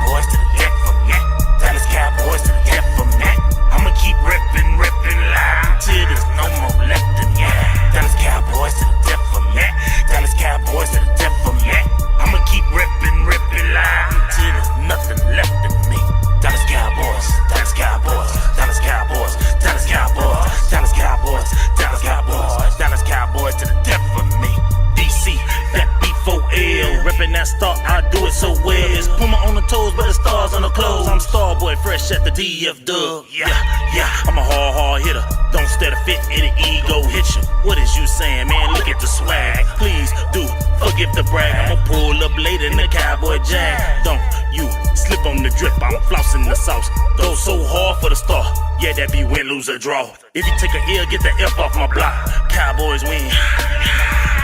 Cowboys to the death for me. Dallas Cowboys to the death for me. I'ma keep ripping loud until there's no more left in me. Dallas Cowboys to the death for me. Dallas Cowboys to the death for me. I'ma keep ripping loud until there's nothing left in me. Dallas Cowboys, Dallas Cowboys, Dallas Cowboys, Dallas Cowboys, Dallas Cowboys, Dallas Cowboys, Dallas Cowboys to the death for me. DC, that B4L, reppin' that star, I do it so well. It's Puma on the toes, but the stars on the clothes. I'm Starboy, fresh at the DF Dub. Yeah, I'm a hard hitter. Don't stare to fit, any ego hit you. What is you saying, man? Look at the swag. Please do forgive the brag. I'ma pull up later in the Cowboy Jag. Don't you slip on the drip, I'm flossing the sauce. Go so hard for the star. Yeah, that be win, lose, or draw. If you take a L, get the F off my block. Cowboys win.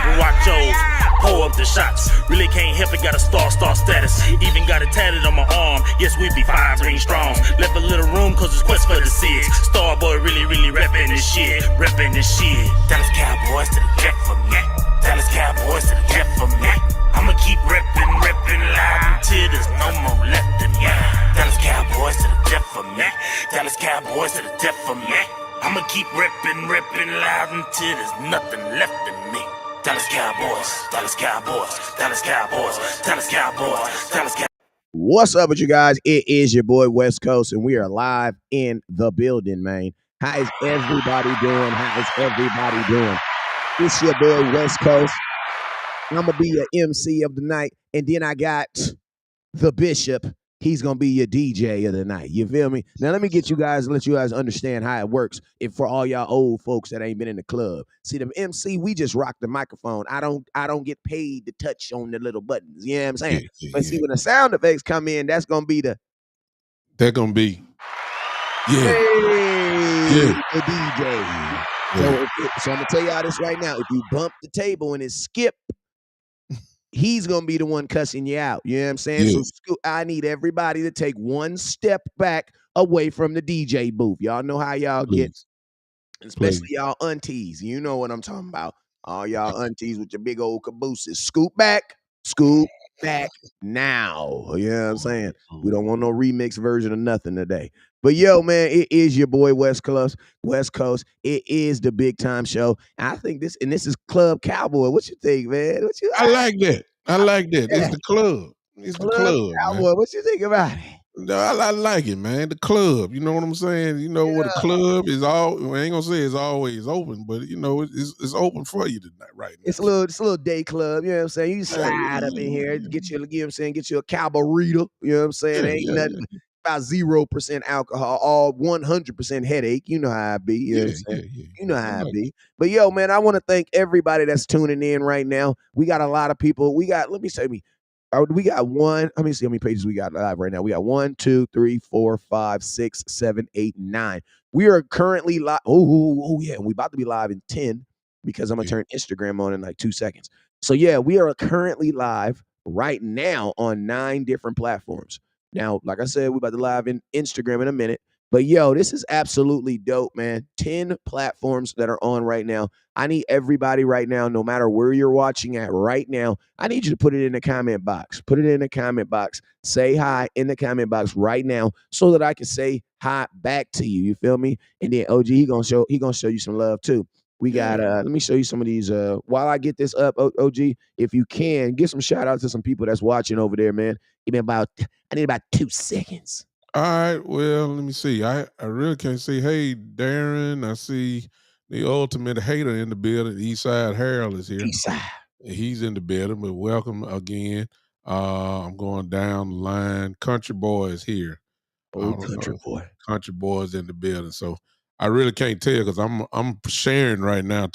Barachos, pull up the shots. Really can't help it, got a star status. Even got it tatted on my arm. Yes, we be 5 green strongs. Left a little room cause it's quest for the six. Starboy really reppin' this shit. Dallas Cowboys to the death for me. Dallas Cowboys to the death for me. I'ma keep ripping loud until there's no more left in me. Dallas Cowboys to the death for me. Dallas Cowboys to the death for me. I'ma keep ripping loud until there's nothing left in me. Dallas Cowboys, Dallas Cowboys, Dallas Cowboys, Dallas Cowboys, Dallas Cowboys. What's up with you guys? It is your boy West Coast, and we are live in the building, man. How is everybody doing? It's your boy West Coast. I'm going to be your MC of the night, and then I got the Bishop. He's going to be your DJ of the night. You feel me? Now, let you guys understand how it works for all y'all old folks that ain't been in the club. See, the MC, we just rock the microphone. I don't get paid to touch on the little buttons. You know what I'm saying? But see, when the sound effects come in, that's going to be the... They're going to be... the DJ. So I'm going to tell y'all this right now. If you bump the table and it skip, he's going to be the one cussing you out. You know what I'm saying? Yeah. So I need everybody to take one step back away from the DJ booth. Y'all know how y'all get, especially y'all aunties. You know what I'm talking about. All y'all aunties with your big old cabooses. Scoot back now. You know what I'm saying? We don't want no remix version of nothing today. But yo, man, it is your boy West Coast. It is the big time show. I think this is Club Cowboy. What you think, man? I like that. It's the club. It's the club, Cowboy. man. What you think about it? No, I like it, man. The club. You know what I'm saying? You know what a club is all. I ain't gonna say it's always open, but you know it's open for you tonight, right now. It's a little day club. You know what I'm saying? You slide up in here, get you a cowboy-rita. You know what I'm saying? Ain't nothing about 0% alcohol, all 100% headache. You know how I be. You know what I'm saying? You know how I be. But yo, man, I want to thank everybody that's tuning in right now. We got a lot of people. We got one. Let me see how many pages we got live right now. We got 1, 2, 3, 4, 5, 6, 7, 8, 9. We are currently live. Oh yeah, we about to be live in 10 because I'm gonna turn Instagram on in like 2 seconds. So yeah, we are currently live right now on 9 different platforms. Now, like I said, we about to live in Instagram in a minute. But yo, this is absolutely dope, man. 10 platforms that are on right now. I need everybody right now, no matter where you're watching at right now, I need you to put it in the comment box. Put it in the comment box. Say hi in the comment box right now so that I can say hi back to you. You feel me? And then OG, he gonna show you some love too. We got let me show you some of these while I get this up, OG, if you can, give some shout out to some people that's watching over there, man. I need about 2 seconds. All right, well, let me see. I really can't see. Hey, Darren, I see the ultimate hater in the building. Eastside Harold is here. Eastside. He's in the building, but welcome again. I'm going down the line. Country Boy is here. Country Boy. Country Boy's in the building. So I really can't tell because I'm sharing right now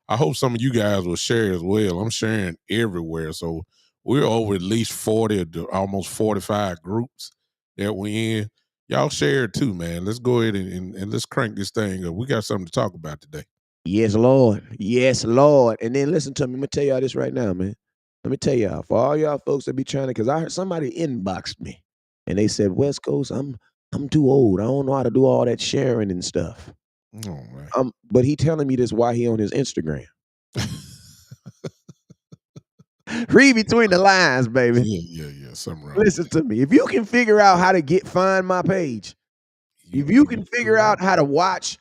I hope some of you guys will share as well. I'm sharing everywhere. So we're over at least 40 to almost 45 groups that we in. Y'all share it too, man. Let's go ahead and let's crank this thing up. We got something to talk about today. Yes, Lord. Yes, Lord. And then listen to me. I'm going to tell y'all this right now, man. Let me tell y'all, for all y'all folks that be trying to, because I heard somebody inboxed me and they said, West Coast, I'm too old. I don't know how to do all that sharing and stuff. Oh, man. But he telling me this while he on his Instagram. Read between the lines, baby. Yeah. Something wrong. Listen to me. If you can figure out how to find my page, if you can figure out how to watch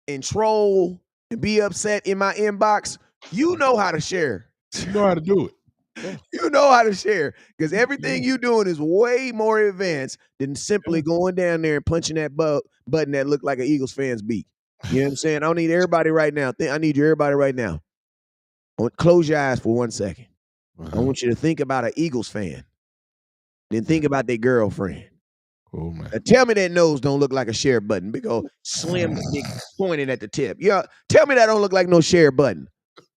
and troll and be upset in my inbox, you know how to share. You know how to do it. Yeah. You know how to share because everything you doing is way more advanced than simply going down there and punching that button that looked like an Eagles fan's beat. You know what I'm saying? I don't need everybody right now. I need you everybody right now. Close your eyes for 1 second. I want you to think about an Eagles fan. Then think about their girlfriend. Oh man. Now tell me that nose don't look like a share button, big old slim dick pointed at the tip. Yeah, tell me that don't look like no share button.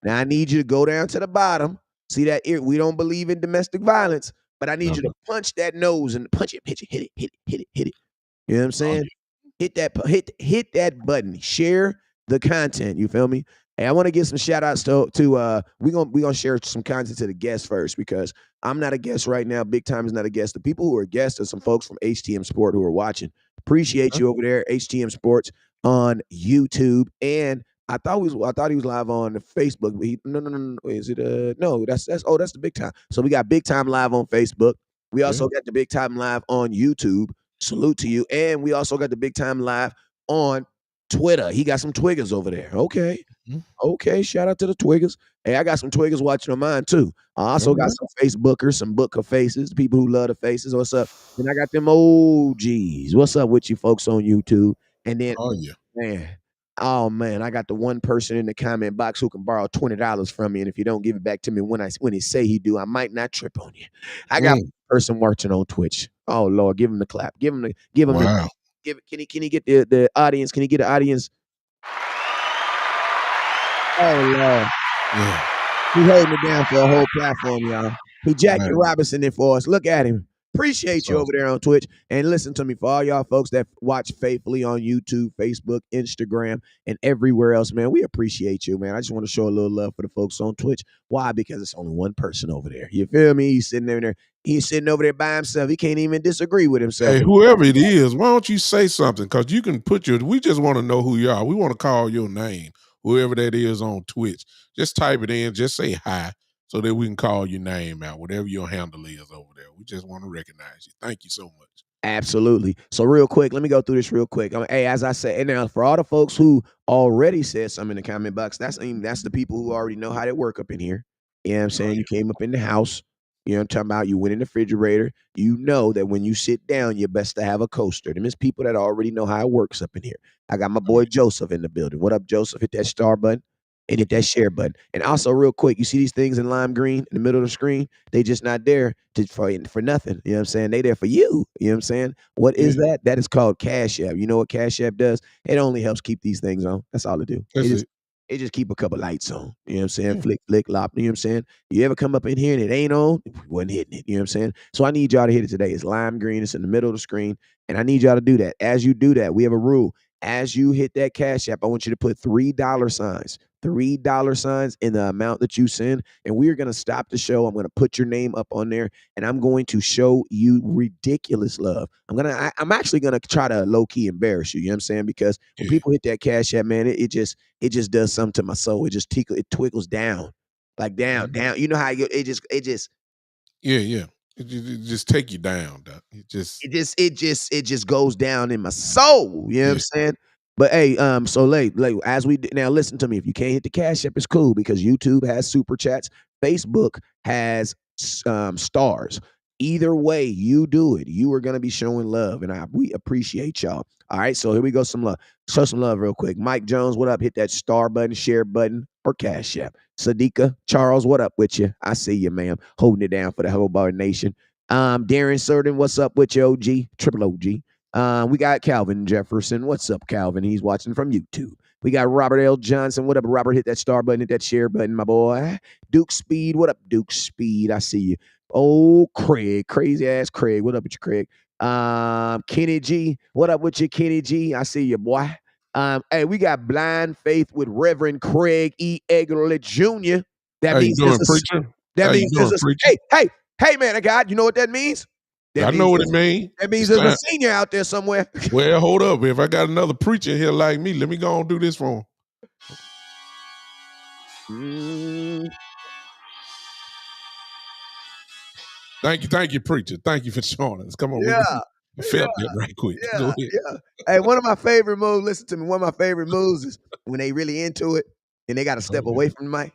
Now I need you to go down to the bottom. See that ear? We don't believe in domestic violence, but I need you to punch that nose and punch it, hit it. You know what I'm saying? Hit that button. Share the content. You feel me? Hey, I want to give some shout outs to we gonna share some content to the guests first because I'm not a guest right now. Big Time is not a guest. The people who are guests are some folks from HTM Sport who are watching. Appreciate you over there, HTM Sports on YouTube. And I thought he was live on Facebook. But no. Is it no, that's the Big Time. So we got Big Time live on Facebook. We also got the Big Time live on YouTube. Salute to you. And we also got the Big Time live on Twitter. He got some Twiggers over there. Okay. Okay. Shout out to the Twiggers. Hey, I got some Twiggers watching on mine too. I also got some Facebookers, some Booker faces, people who love the faces. What's up? And I got them OGs. What's up with you folks on YouTube? And then, man, I got the one person in the comment box who can borrow $20 from me. And if you don't give it back to me when he say he do, I might not trip on you. I got one person watching on Twitch. Oh Lord, give him the clap. Give him the can he get the audience? Can he get the audience? Oh Lord. Yeah. He holding it down for a whole platform, y'all. He Jackie Robinson in for us. Look at him. Appreciate you over there on Twitch. And listen to me, for all y'all folks that watch faithfully on YouTube, Facebook, Instagram, and everywhere else, man, we appreciate you, man. I just want to show a little love for the folks on Twitch. Why? Because it's only one person over there. You feel me? He's sitting over there by himself. He can't even disagree with himself. Hey, whoever it is, why don't you say something? Because you can we just want to know who you are. We want to call your name, whoever that is on Twitch. Just type it in, just say hi, so that we can call your name out, whatever your handle is over there. We just want to recognize you. Thank you so much. Absolutely. So real quick, let me go through this real quick. Hey, as I said, and now for all the folks who already said something in the comment box, that's the people who already know how to work up in here. You know what I'm saying? You came up in the house. You know what I'm talking about? You went in the refrigerator. You know that when you sit down, you're best to have a coaster. There's people that already know how it works up in here. I got my boy Joseph in the building. What up, Joseph? Hit that star button and hit that share button. And also, real quick, you see these things in lime green in the middle of the screen? They just not there for nothing. You know what I'm saying? They there for you. You know what I'm saying? What is that? That is called Cash App. You know what Cash App does? It only helps keep these things on. That's all it do. It just keep a couple lights on. You know what I'm saying? Flick, lop. You know what I'm saying? You ever come up in here and it ain't on? We wasn't hitting it. You know what I'm saying? So I need y'all to hit it today. It's lime green. It's in the middle of the screen. And I need y'all to do that. As you do that, we have a rule. As you hit that Cash App, I want you to put $3 signs. $3 signs in the amount that you send. And we're going to stop the show. I'm going to put your name up on there and I'm going to show you ridiculous love. I'm actually going to try to low key embarrass you. You know what I'm saying? Because when people hit that Cash App, man, it just does something to my soul. It just it twiggles down, like down. You know how it just. Yeah. It just take you down. Doc. It just goes down in my soul. You know what I'm saying? But hey, so late, as we now listen to me. If you can't hit the Cash App, it's cool because YouTube has super chats, Facebook has stars. Either way you do it, you are gonna be showing love, and we appreciate y'all. All right, so here we go. Some love. Show some love real quick. Mike Jones, what up? Hit that star button, share button, or Cash App. Sadika Charles, what up with you? I see you, ma'am, holding it down for the whole bar nation. Darren Surden, what's up with you, OG? Triple OG. We got Calvin Jefferson. What's up, Calvin? He's watching from YouTube. We got Robert L. Johnson. What up, Robert? Hit that star button, hit that share button, my boy. Duke Speed. What up, Duke Speed? I see you. Oh, Craig. Crazy ass Craig. What up with you, Craig? Kenny G. What up with you, Kenny G? I see you, boy. Hey, we got Blind Faith with Reverend Craig E. Eggerly Jr. That means preacher? Hey, man of God, you know what that means? I know what it means. That means there's a senior out there somewhere. Well, hold up. If I got another preacher here like me, let me go and do this for him. Thank you, preacher. Thank you for showing us. Come on, Yeah, I felt that right quick. Go yeah, ahead. yeah. Hey, one of my favorite moves, listen to me, one of my favorite moves is when they really into it and they got to step away from the mic.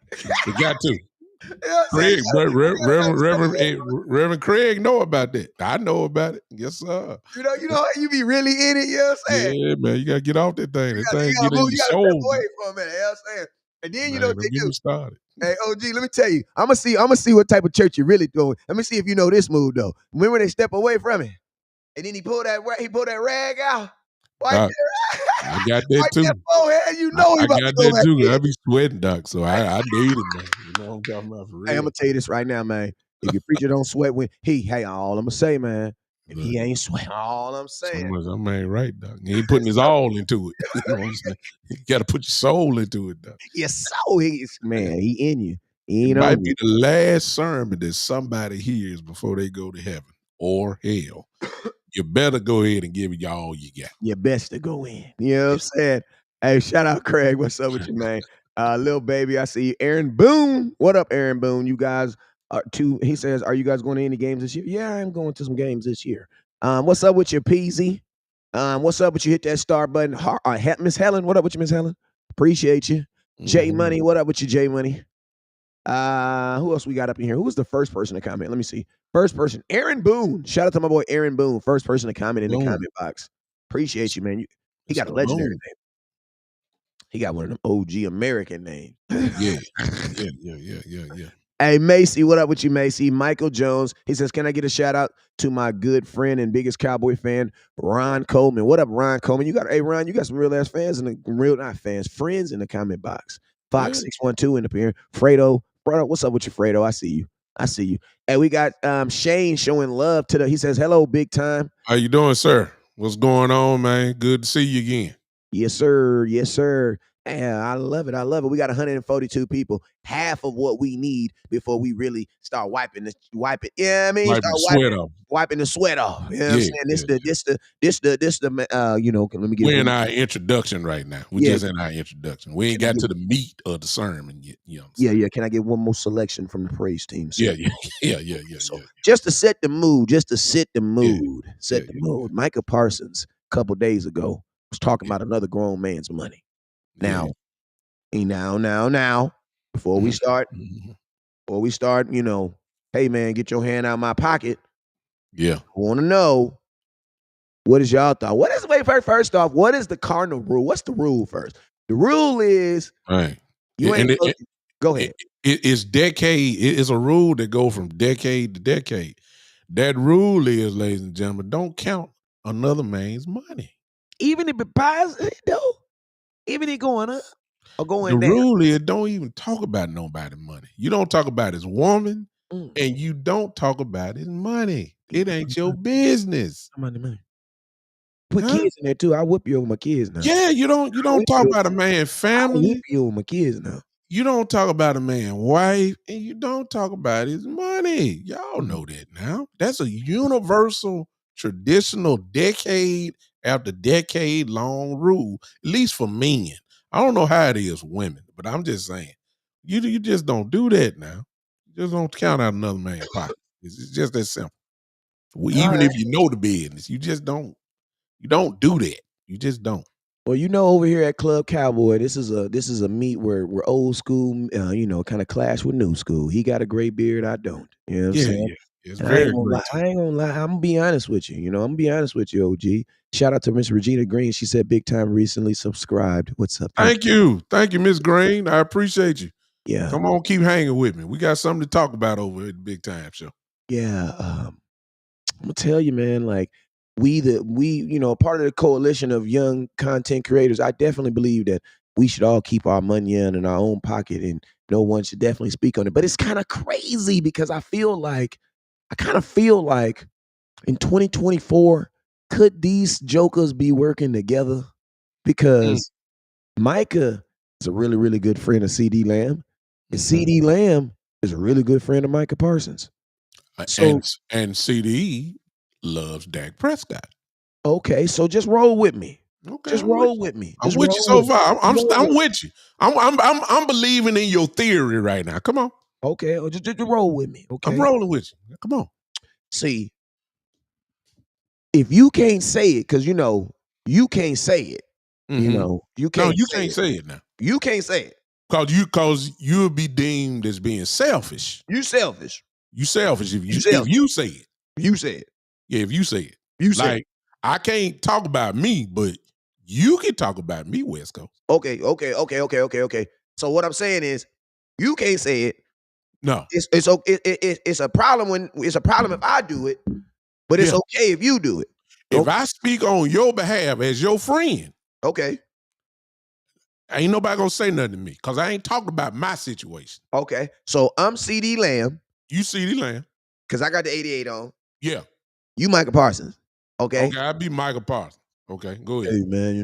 You got to. You know what I'm saying? Craig, You gotta Reverend, step away. Reverend Craig know about that. I know about it. Yes, sir. You know how you be really in it, you know what I'm saying? Yeah, man, you gotta get off that thing. That thing You get gotta in move, your you gotta step soul. away for a minute, you know what I'm saying? And then you know Man, what they don't get do. me started. Hey, OG, let me tell you, I'm gonna see what type of church you're really doing. Let me see if you know this move though. Remember when they step away from it, and then he pulled that rag out, wipe Doc, that, I got that wipe too. that forehead. You know he I about to got go that back too. in. I be sweating, Doc. So I need it, man. You know what I'm talking about for Hey, I'm real. gonna tell you this right now, man. If your preacher don't sweat when all I'm gonna say, man, if Look, he ain't sweating, all I'm saying. some ain't right, Doc. He ain't putting his all into it. You know what I'm saying? You got to put your soul into it, Doc. Yes, so he's man, he in you. He It ain't might on be you. the last sermon that somebody hears before they go to heaven or hell. You better go ahead and give it all you got. Your best to go in. You know what I'm saying? Hey, shout out Craig. What's up with you, man? Little baby, I see you. Aaron Boone. What up, Aaron Boone? You guys are he says, are you guys going to any games this year? Yeah, I'm going to some games this year. What's up with your PZ? What's up with you? Hit that star button. Miss Helen, what up with you, Miss Helen? Appreciate you. J Mhm. Money, what up with you, J Money? Who else we got up in here? Who was the first person to comment? Let me see. First person, Aaron Boone. Shout out to my boy Aaron Boone. First person to comment in the Boom. comment box. Appreciate you, man. He got a Mr. legendary Boom. name. He got one of them OG American names. Yeah. Yeah. Hey, Macy, what up with you, Macy? Michael Jones. He says, can I get a shout out to my good friend and biggest Cowboy fan, Ron Coleman? What up, Ron Coleman? Ron, you got some real ass fans friends in the comment box. Fox 612 in the here. Fredo, what's up with you, Fredo? I see you. And we got Shane showing love to he says, hello, big time. How you doing, sir? What's going on, man? Good to see you again. Yes, sir. Yes, sir. Yeah, I love it. We got 142 people, half of what we need before we really start wiping. Yeah, I mean, Wiping the sweat off. wiping the sweat off. You know what I'm saying? You know, let me get We're one. in our introduction right now. We're just in our introduction. We ain't got to the meat of the sermon yet. You know what I'm saying? Yeah. Can I get one more selection from the praise team? Yeah. So just to set the mood, set the mood. Yeah. Micah Parsons, a couple days ago, was talking about another grown man's money. Now, before we start, you know, hey man, get your hand out of my pocket. Yeah. I want to know, what is y'all thought? First off, what is the cardinal rule? What's the rule first? The rule is Right. Go ahead. It's decade. It is a rule that go from decade to decade. That rule is, ladies and gentlemen, don't count another man's money. Even if it buys it though, even if going up or going The down. rule is don't even talk about nobody's money. You don't talk about his woman, and you don't talk about his money. It ain't your business. Money. Put kids in there too. I whip you over my kids now. Yeah, you don't talk about a man's family. I whip you over my kids now. You don't talk about a man's wife, and you don't talk about his money. Y'all know that now. That's a universal, traditional, decade after decade long rule, at least for men. I don't know how it is for women, but I'm just saying, you just don't do that now. You just don't count out another man's pocket. It's just that simple. Even if you know the business, you just don't. You don't do that. You just don't. Well, you know, over here at Club Cowboy, this is a meet where we're old school, you know, kind of clash with new school. He got a gray beard, I don't. You know what I'm saying? Yeah. It's And very I ain't gonna lie. I'm gonna be honest with you. You know, I'm gonna be honest with you, OG. Shout out to Miss Regina Green. She said big time recently subscribed. What's up? Thank you, Miss Green. I appreciate you. Yeah. Come on, keep hanging with me. We got something to talk about over at the Big Time Show. Yeah. I'm gonna tell you, man, like we, you know, part of the coalition of young content creators, I definitely believe that we should all keep our money in our own pocket and no one should definitely speak on it. But it's kind of crazy because I kind of feel like in 2024, could these jokers be working together? Because Micah is a really, really good friend of CeeDee Lamb. And CeeDee Lamb is a really good friend of Micah Parsons. So, and CeeDee loves Dak Prescott. Okay, so just roll with me. Okay, Just roll with me. I'm with you so far. I'm with you. I'm believing in your theory right now. Come on. Okay, just roll with me. Okay, I'm rolling with you. Come on. See, if you can't say it, because you can't say it. You Mhm. know, you No, can't you say can't it. say it now. You can't say it. Cause you'll be deemed as being selfish. You selfish. You selfish if You you selfish. say it. You say it. Yeah, if you say it. You say it. Like, I can't talk about me, but you can talk about me, West Coast. Okay. So what I'm saying is, you can't say it. No. It's a problem if I do it, but it's Yeah. okay if you do it. If I speak on your behalf as your friend, Okay. ain't nobody gonna say nothing to me because I ain't talking about my situation. Okay. So I'm CeeDee Lamb You CeeDee Lamb. because I got the 88 on. Yeah. You Micah Parsons. Okay. Okay, I'll be Michael Parsons. Okay, go ahead. Hey man,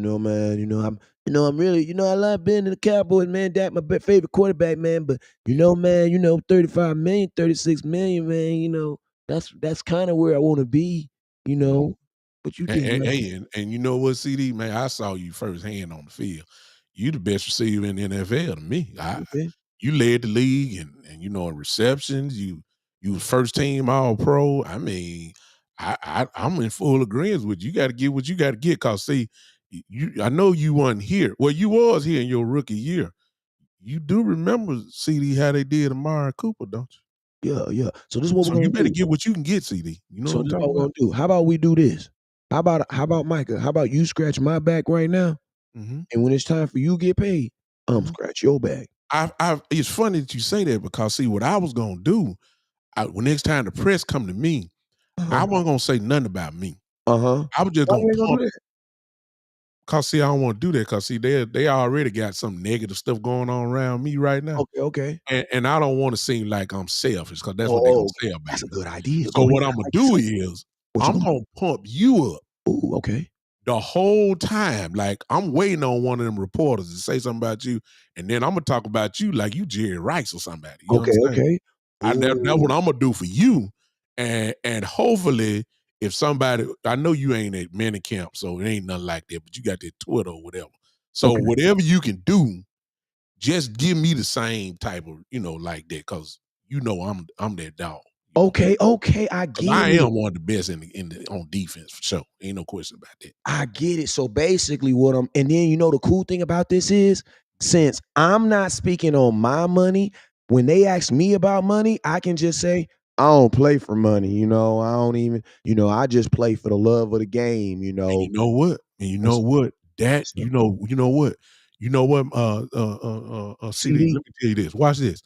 I'm really, I love being in the Cowboys, man. That my favorite quarterback, man. But man, 35 million, 36 million, man. That's kind of where I want to be, you know. What you think about that? And you know what, CeeDee, man, I saw you firsthand on the field. You the best receiver in the NFL to me. Okay. You led the league and in receptions. You was first team all pro. I mean, I'm in full agreement with you. You got to get what you got to get. Cause see, I know you wasn't here. Well, you was here in your rookie year. You do remember, CeeDee, how they did Amari Cooper, don't you? Yeah. So this is what So we're you gonna better do. get what you can get, CeeDee. You know So what I'm this is what talking we're about? gonna do. How about we do this? How about Micah? How about you scratch my back right now? Mm-hmm. And when it's time for you to get paid, scratch your back. It's funny that you say that because see what I was gonna do. When next time the press come to me, I wasn't gonna say nothing about me. Uh-huh. I was just Why gonna you ain't gonna pump. do that? Cause see, I don't want to do that. Cause see, they already got some negative stuff going on around me right now, Okay. and I don't want to seem like I'm selfish. Cause that's what they're gonna Oh, say about that's a me. good idea. So Go ahead. what I'm I gonna like do this. is What you I'm gonna gonna pump you up do? Ooh, okay. the whole time. Like I'm waiting on one of them reporters to say something about you, and then I'm gonna talk about you like you Jerry Rice or somebody. You understand? Okay. That's what Ooh, I'm gonna do for you, and hopefully, if somebody, I know you ain't at minicamp, so it ain't nothing like that, but you got that Twitter or whatever. So okay. whatever you can do, just give me the same type of like that, cause I'm that dog. Okay, I Cause get I it. am one of the best in the on defense for sure. Ain't no question about that. I get it. So basically and then the cool thing about this is, since I'm not speaking on my money, when they ask me about money, I can just say, I don't play for money, I don't even, I just play for the love of the game, And you know what? And you know That's what? That what's up. you know what? You know what? CD. CD. Let me tell you this. Watch this.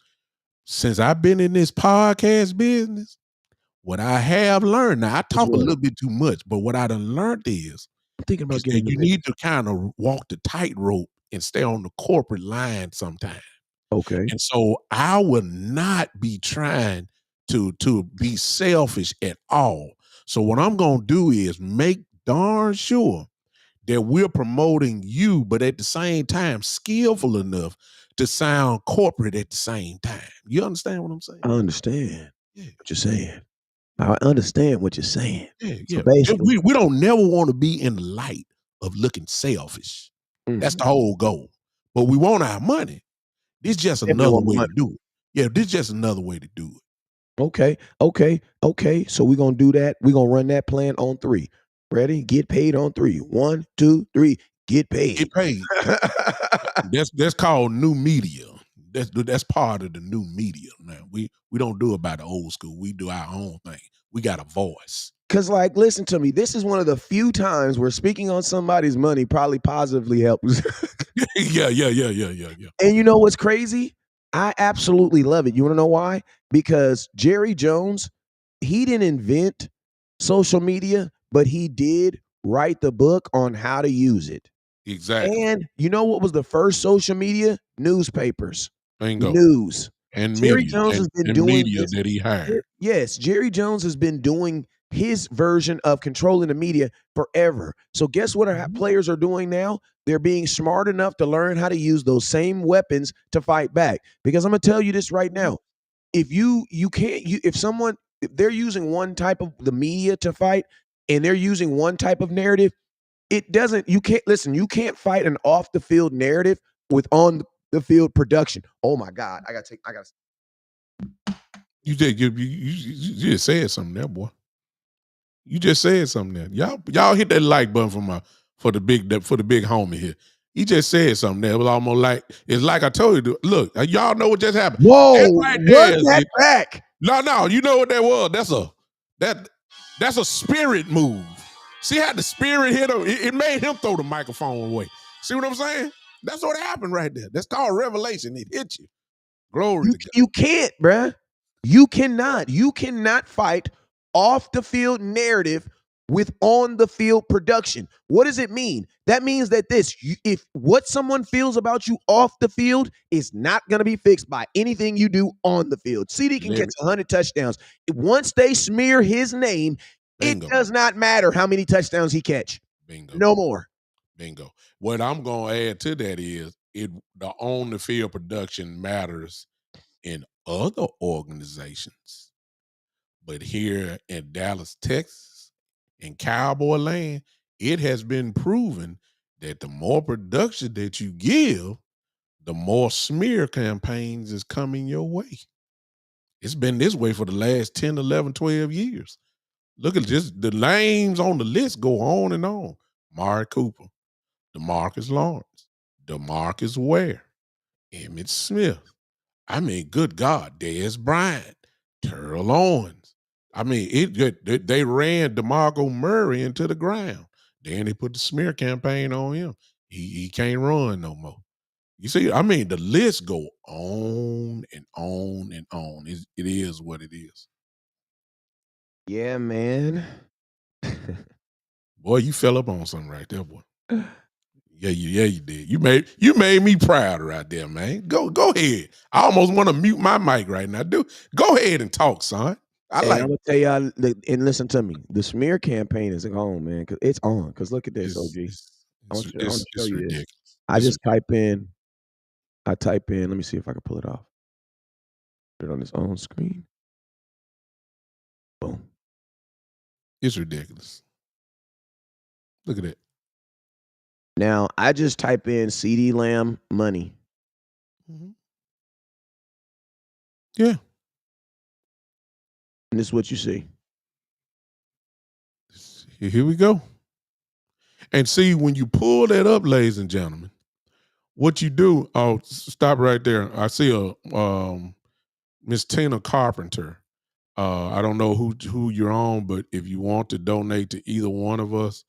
Since I've been in this podcast business, what I have learned, now I Is talk a what? little bit too much, but what I done learned is I'm thinking about getting that in the you business. need to kind of walk the tightrope and stay on the corporate line sometimes. Okay. And so I will not be trying to be selfish at all. So what I'm gonna do is make darn sure that we're promoting you, but at the same time, skillful enough to sound corporate at the same time. You understand what I'm saying? I understand Yeah, what you're saying. I understand what you're saying. So yeah. basically, We don't never want to be in the light of looking selfish. That's mm, the whole goal. But we want our money. This just definitely another want way my to do it. Yeah, this just another way to do it. Okay. So we're gonna do that. We're gonna run that plan on 3. Ready? Get paid on 3. 1, 2, 3. Get paid. Get paid. That's called new media. That's part of the new media. Now we don't do it by the old school. We do our own thing. We got a voice. Cause listen to me. This is one of the few times where speaking on somebody's money probably positively helps. Yeah. And you know what's crazy? I absolutely love it. You want to know why? Because Jerry Jones, he didn't invent social media, but he did write the book on how to use it. Exactly. And you know what was the first social media? Newspapers. Bingo. News. And Jerry media Jones has been and doing media this. that he hired. Yes, Jerry Jones has been doing his version of controlling the media forever. So guess what our players are doing now? They're being smart enough to learn how to use those same weapons to fight back. Because I'm gonna tell you this right now. If if they're using one type of the media to fight and they're using one type of narrative, you can't fight an off the field narrative with on the field production. Oh my God. I gotta You just said something there, boy. You just said something there. Y'all hit that like button for the big homie here. He just said something there. It was almost like it's like I told you. Look, y'all know what just happened. Whoa, That right run there that back. No, you know what that was? That's a spirit move. See how the spirit hit him? It made him throw the microphone away. See what I'm saying? That's what happened right there. That's called revelation. It hit you. Glory to God. You can't, bruh. You cannot fight off the field narrative with on the field production. What does it mean? That means that if what someone feels about you off the field is not going to be fixed by anything you do on the field. CeeDee can catch 100 touchdowns. Once they smear his name, Bingo. it does not matter how many touchdowns he catch. Bingo. No more. Bingo. What I'm going to add to that is the on the field production matters in other organizations. But here in Dallas, Texas, in Cowboy land, it has been proven that the more production that you give, the more smear campaigns is coming your way. It's been this way for the last 10, 11, 12 years. Look at just the names on the list go on and on. Mari Cooper, DeMarcus Lawrence, DeMarcus Ware, Emmitt Smith. I mean, good God, Dez Bryant, Terrell Owens. I mean, they ran DeMarco Murray into the ground. Then they put the smear campaign on him. He can't run no more. You see, I mean, the list go on and on and on. It is what it is. Yeah, man. Boy, you fell up on something right there, boy. Yeah, you did. You made me proud right there, man. Go ahead. I almost want to mute my mic right now. Go ahead and talk, son. I'm gonna tell y'all, and listen to me. The smear campaign is on, man. Cause it's on. Cause look at this, OG. I want to show you this. I just type in. Let me see if I can pull it off. Put it on this own screen. Boom. It's ridiculous. Look at it. Now I just type in CeeDee Lamb money. Mm-hmm. Yeah. And this is what you see. Here we go. And see, when you pull that up, ladies and gentlemen, what you do, stop right there. I see a Miss Tina Carpenter. I don't know who you're on, but if you want to donate to either one of us,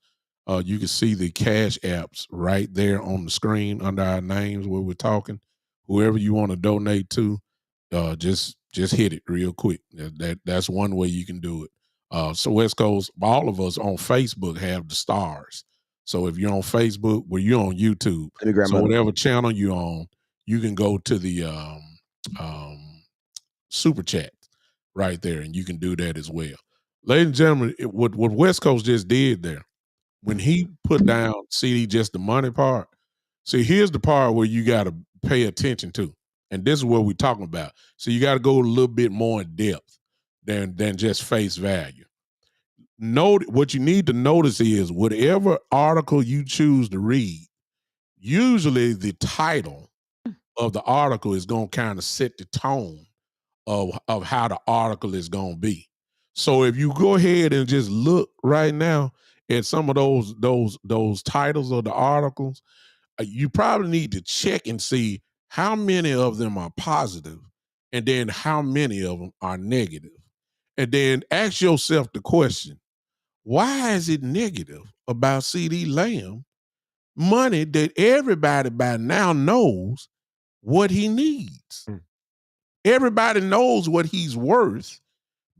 you can see the cash apps right there on the screen under our names where we're talking. Whoever you want to donate to, just hit it real quick. That's one way you can do it. So West Coast, all of us on Facebook have the stars. So if you're on Facebook, well, you're on YouTube. So whatever channel you're on, you can go to the super chat right there, and you can do that as well. Ladies and gentlemen, what West Coast just did there, when he put down CeeDee just the money part, see, here's the part where you got to pay attention to, and this is what we're talking about. So you got to go a little bit more in depth than just face value. Note what you need to notice is whatever article you choose to read, usually the title of the article is going to kind of set the tone of how the article is going to be. So if you go ahead and just look right now at some of those titles of the articles, you probably need to check and see how many of them are positive and then how many of them are negative. And then ask yourself the question, why is it negative about CeeDee Lamb money that everybody by now knows what he needs? Everybody knows what he's worth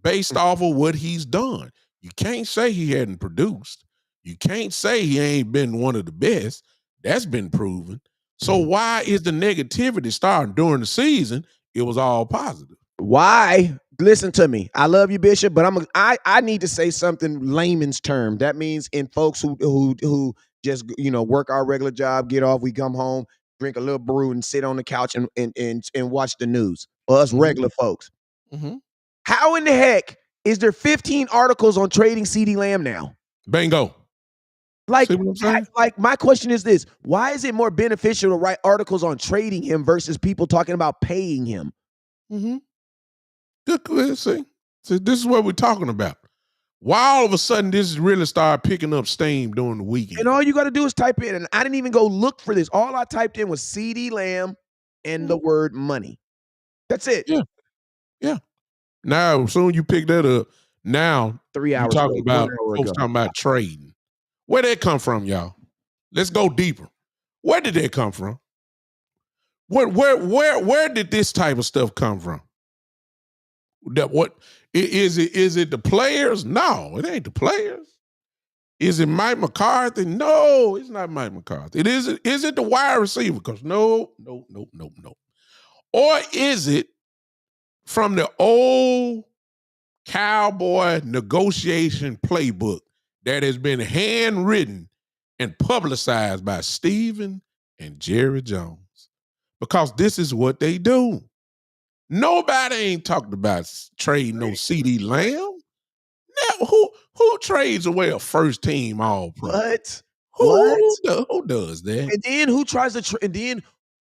based off of what he's done. You can't say he hadn't produced. You can't say he ain't been one of the best. That's been proven. So why is the negativity starting during the season? It was all positive. Why? Listen to me. I love you, Bishop, but I need to say something layman's term. That means in folks who just work our regular job, get off, we come home, drink a little brew, and sit on the couch and watch the news. For us regular folks. Mm-hmm. How in the heck is there 15 articles on trading CeeDee Lamb now? Bingo. Like my question is this: why is it more beneficial to write articles on trading him versus people talking about paying him? Mm-hmm. Good. See, this is what we're talking about. Why all of a sudden this really started picking up steam during the weekend? And all you got to do is type in, and I didn't even go look for this. All I typed in was CeeDee Lamb and the word money. That's it. Yeah. Yeah. Now, as soon as you pick that up, now 3 you hours talking ago, 1 about hour folks ago. talking about trading. Where did that come from, y'all? Let's go deeper. Where did that come from? Where did this type of stuff come from? That what is it? Is it the players? No, it ain't the players. Is it Mike McCarthy? No, it's not Mike McCarthy. Is it the wide receiver? Because no. Or is it from the old Cowboy negotiation playbook that has been handwritten and publicized by Stephen and Jerry Jones? Because this is what they do. Nobody ain't talked about trading no CeeDee Lamb. Now, who trades away a first team All Pro? What? Who does that? And then who tries to and then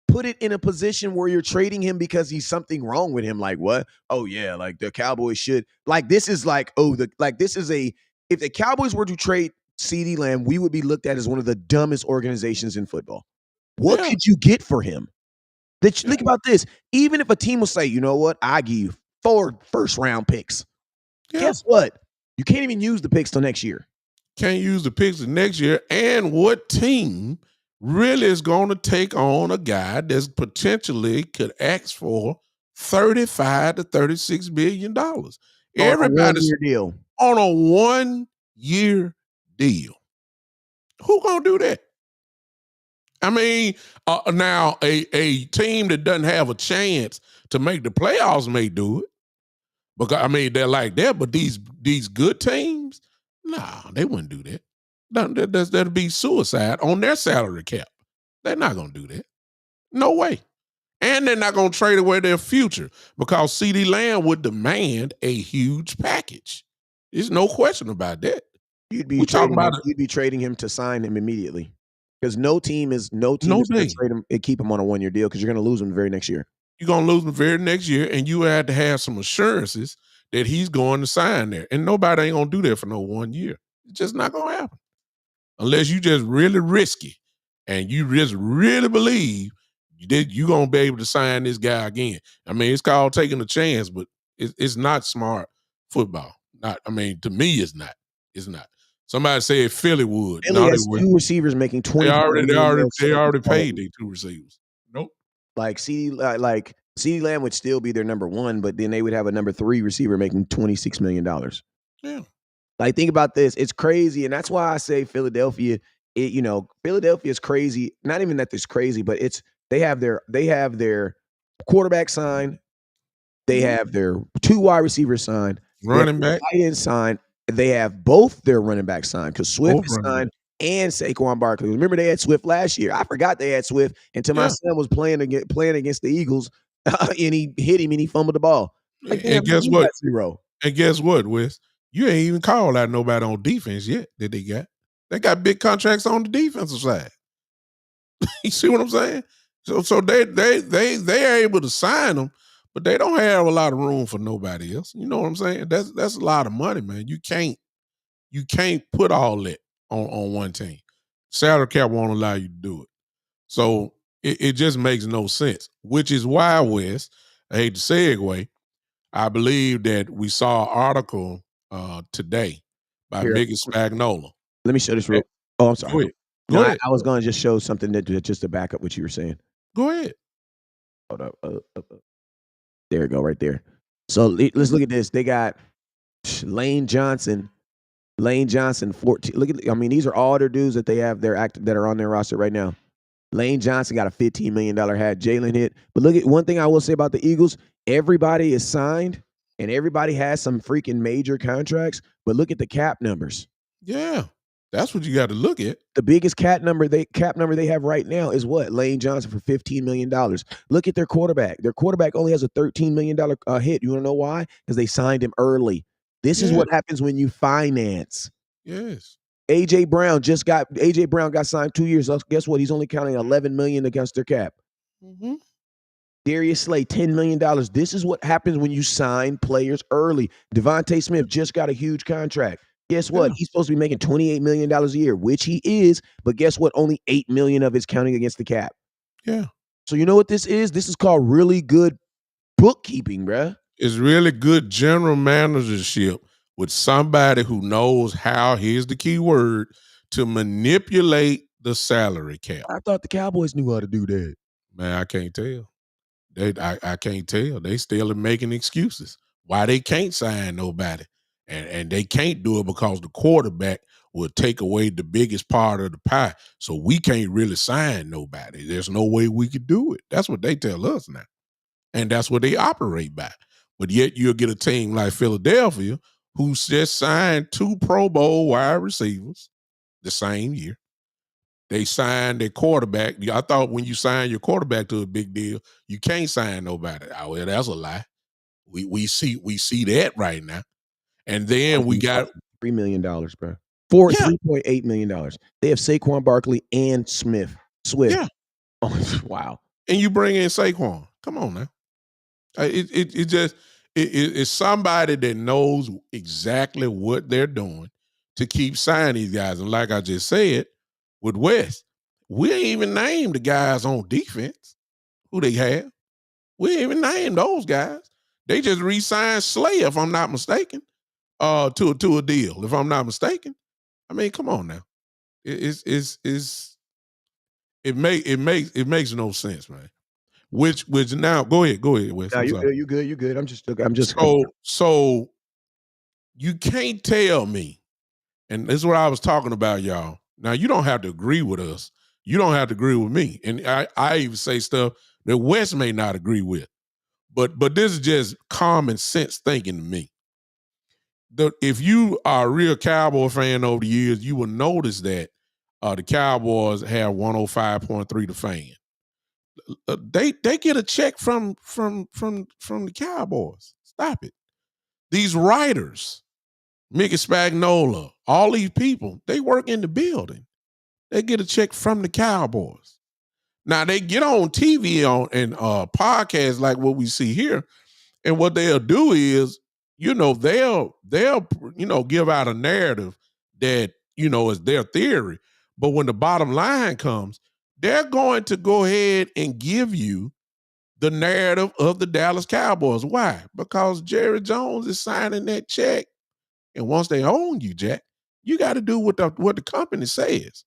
put it in a position where you're trading him because he's something wrong with him? Like what? Oh yeah, like the Cowboys should. Like this is like this is a if the Cowboys were to trade CeeDee Lamb, we would be looked at as one of the dumbest organizations in football. What could you get for him? Think about this. Even if a team will say, you know what, I give you 4 first-round picks. Guess what? You can't even use the picks till next year. Can't use the picks next year. And what team really is going to take on a guy that's potentially could ask for $35 to $36 billion? Everybody's on a 1-year deal. Who gonna do that? I mean, now a team that doesn't have a chance to make the playoffs may do it. Because I mean, they're like that, but these good teams, nah, they wouldn't do that. That'd be suicide on their salary cap. They're not gonna do that. No way. And they're not gonna trade away their future because CeeDee Lamb would demand a huge package. There's no question about that. You'd be trading him to sign him immediately. Because no team is going to trade him and keep him on a 1-year deal because you're going to lose him the very next year. You're going to lose him the very next year, and you had to have some assurances that he's going to sign there. And nobody ain't going to do that for no 1 year. It's just not going to happen. Unless you just really risky and you just really believe that you're going to be able to sign this guy again. I mean, it's called taking a chance, but it's not smart football. To me, it's not. It's not. Somebody said Philly would. Philly has 2 receivers making 20. They already paid their 2 receivers. Nope. Like CeeDee Lamb would still be their number 1, but then they would have a number 3 receiver making $26 million. Yeah. Like think about this. It's crazy, and that's why I say Philadelphia. Philadelphia is crazy. Not even that it's crazy, but they have their quarterback signed. They have their 2 wide receivers signed. Running back. Tight end signed. They have both their running backs signed because Swift is signed and Saquon Barkley. Remember they had Swift last year. I forgot they had Swift until my son was playing against the Eagles and he hit him and he fumbled the ball. Like, and guess what? And guess what, Wes? You ain't even called out nobody on defense yet that they got. They got big contracts on the defensive side. You see what I'm saying? So they are able to sign them, but they don't have a lot of room for nobody else. You know what I'm saying? That's a lot of money, man. You can't put all that on one team. Salary cap won't allow you to do it. So it just makes no sense, which is why, Wes, I hate to segue, I believe that we saw an article today by Mickey Spagnola. Let me show this real. Oh, I'm sorry. Go ahead. I was going to just show something that just to back up what you were saying. Go ahead. Hold up. There we go, right there. So let's look at this. They got Lane Johnson, 14. Look at, these are all their dudes that they have that are on their roster right now. Lane Johnson got a $15 million hat. Jalen hit. But look at one thing I will say about the Eagles. Everybody is signed and everybody has some freaking major contracts. But look at the cap numbers. Yeah. That's what you got to look at. The biggest cap number they have right now is what? Lane Johnson for $15 million. Look at their quarterback. Their quarterback only has a $13 million hit. You want to know why? Because they signed him early. This is what happens when you finance. Yes. AJ Brown got signed 2 years. Guess what? He's only counting $11 million against their cap. Mm-hmm. Darius Slay, $10 million. This is what happens when you sign players early. Devontae Smith just got a huge contract. Guess what? Yeah. He's supposed to be making $28 million a year, which he is. But guess what? Only $8 million of it's counting against the cap. Yeah. So you know what this is? This is called really good bookkeeping, bruh. It's really good general managership with somebody who knows how, here's the key word, to manipulate the salary cap. I thought the Cowboys knew how to do that. Man, I can't tell. I can't tell. They still making excuses why they can't sign nobody. And they can't do it because the quarterback will take away the biggest part of the pie. So we can't really sign nobody. There's no way we could do it. That's what they tell us now. And that's what they operate by. But yet you'll get a team like Philadelphia who just signed 2 Pro Bowl wide receivers the same year. They signed their quarterback. I thought when you sign your quarterback to a big deal, you can't sign nobody. Oh, well, that's a lie. We see that right now. And then we got $3 million, bro. Yeah. $3.8 million. They have Saquon Barkley and Swift. Yeah. Oh, wow. And you bring in Saquon. Come on now. It's somebody that knows exactly what they're doing to keep signing these guys. And like I just said, with West, we ain't even named the guys on defense who they have. We ain't even named those guys. They just re-signed Slay, if I'm not mistaken, to a deal, if I'm not mistaken. I mean, come on now. It makes no sense, man. Which now go ahead, Wes. No, you good. I'm just So you can't tell me, and this is what I was talking about, y'all. Now you don't have to agree with us. You don't have to agree with me. And I even say stuff that Wes may not agree with. But this is just common sense thinking to me. If you are a real Cowboy fan over the years, you will notice that the Cowboys have 105.3 The Fan. They get a check from the Cowboys. Stop it. These writers, Mickey Spagnola, all these people, they work in the building. They get a check from the Cowboys. Now they get on TV and podcasts like what we see here, and what they'll do is, they'll give out a narrative that is their theory. But when the bottom line comes, they're going to go ahead and give you the narrative of the Dallas Cowboys. Why? Because Jerry Jones is signing that check. And once they own you, Jack, you got to do what the company says.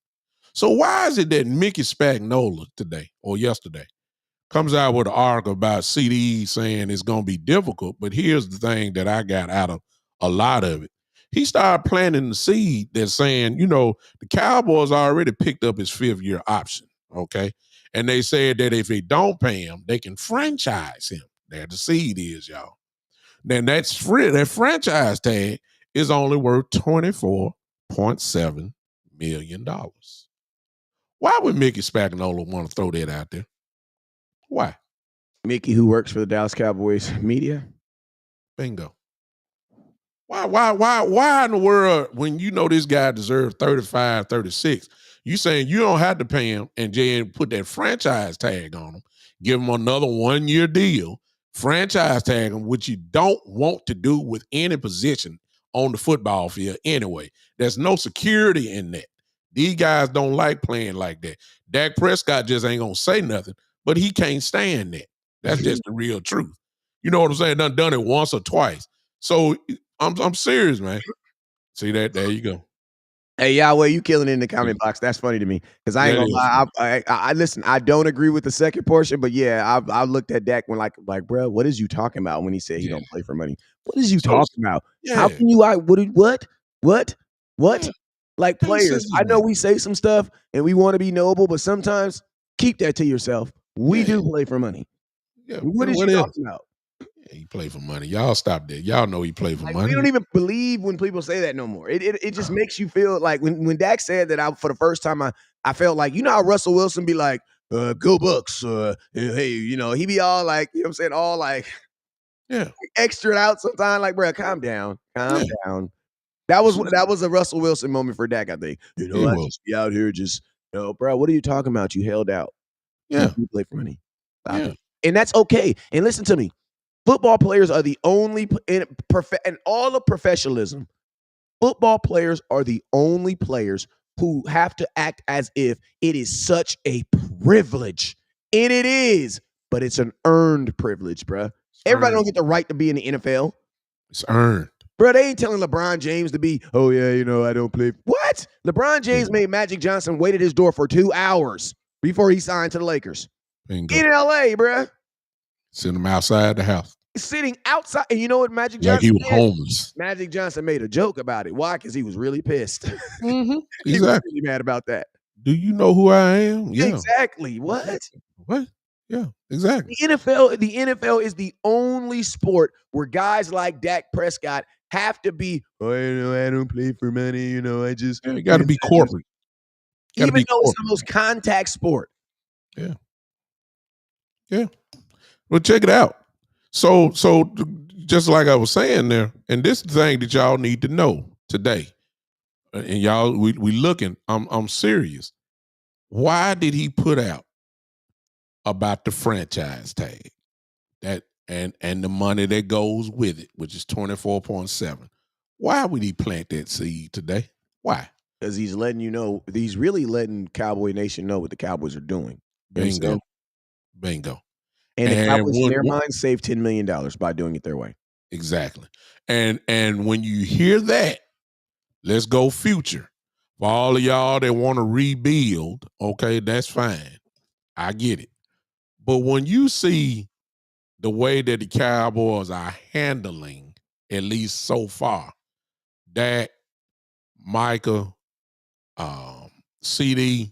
So why is it that Mickey Spagnola today or yesterday comes out with an article about CeeDee saying it's going to be difficult? But here's the thing that I got out of a lot of it. He started planting the seed that's saying, the Cowboys already picked up his 5th-year option, okay? And they said that if they don't pay him, they can franchise him. There the seed is, y'all. Then that's free. That franchise tag is only worth $24.7 million. Why would Mickey Spagnola want to throw that out there? Why? Mickey, who works for the Dallas Cowboys media. Bingo. Why in the world, when this guy deserves 35, 36, you saying you don't have to pay him and then put that franchise tag on him, give him another 1-year deal, franchise tag him, which you don't want to do with any position on the football field anyway. There's no security in that. These guys don't like playing like that. Dak Prescott just ain't going to say nothing, but he can't stand that. That's just the real truth. You know what I'm saying? Done it once or twice. So I'm serious, man. See that? There you go. Hey, Yahweh, you killing it in the comment box. That's funny to me because I ain't gonna lie. I listen. I don't agree with the second portion, but yeah, I looked at Dak when like, bro, what is you talking about when he said he don't play for money? What is you talking about? Yeah. How can you? What? Yeah. Like players, I know we say some stuff and we want to be noble, but sometimes keep that to yourself. We do play for money. Yeah. What is you talking about? He play for money. Y'all stop that. Y'all know he play for money. We don't even believe when people say that no more. It just makes you feel like when Dak said that, for the first time I felt like, how Russell Wilson be like, go Bucks, hey, he be all like, what I'm saying, all like extra out sometimes, like, bro, calm down. That was a Russell Wilson moment for Dak, I think. I just be out here just, bro, what are you talking about? You held out. Yeah. You play for money. Stop it. and that's okay. And listen to me, football players are the only in all of professionalism. Football players are the only players who have to act as if it is such a privilege, and it is, but it's an earned privilege, bruh. Everybody don't get the right to be in the NFL. It's earned. Bro, they ain't telling LeBron James to be, oh, yeah, I don't play. What? LeBron James made Magic Johnson wait at his door for 2 hours before he signed to the Lakers. Bingo. In L.A., bro. Send him outside the house. Sitting outside. And you know what Magic Like Johnson he was homeless. Magic Johnson made a joke about it. Why? Because he was really pissed. Mm-hmm. He was really mad about that. Do you know who I am? Yeah. Exactly. What? What? Yeah, exactly. The NFL is the only sport where guys like Dak Prescott have to be, oh, I don't play for money, I just you got to be corporate. Even though it's the most contact sport. Yeah. Yeah. Well, check it out. So just like I was saying there, and this thing that y'all need to know today, and y'all, we looking, I'm serious. Why did he put out about the franchise tag that and the money that goes with it, which is 24.7? Why would he plant that seed today? Why? Because he's letting you know, he's really letting Cowboy Nation know what the Cowboys are doing. Bingo. Bingo. And the Cowboys, in their mind, save $10 million by doing it their way. Exactly. And when you hear that, let's go future. For all of y'all that want to rebuild, okay, that's fine. I get it. But when you see the way that the Cowboys are handling, at least so far, that Micah, CeeDee,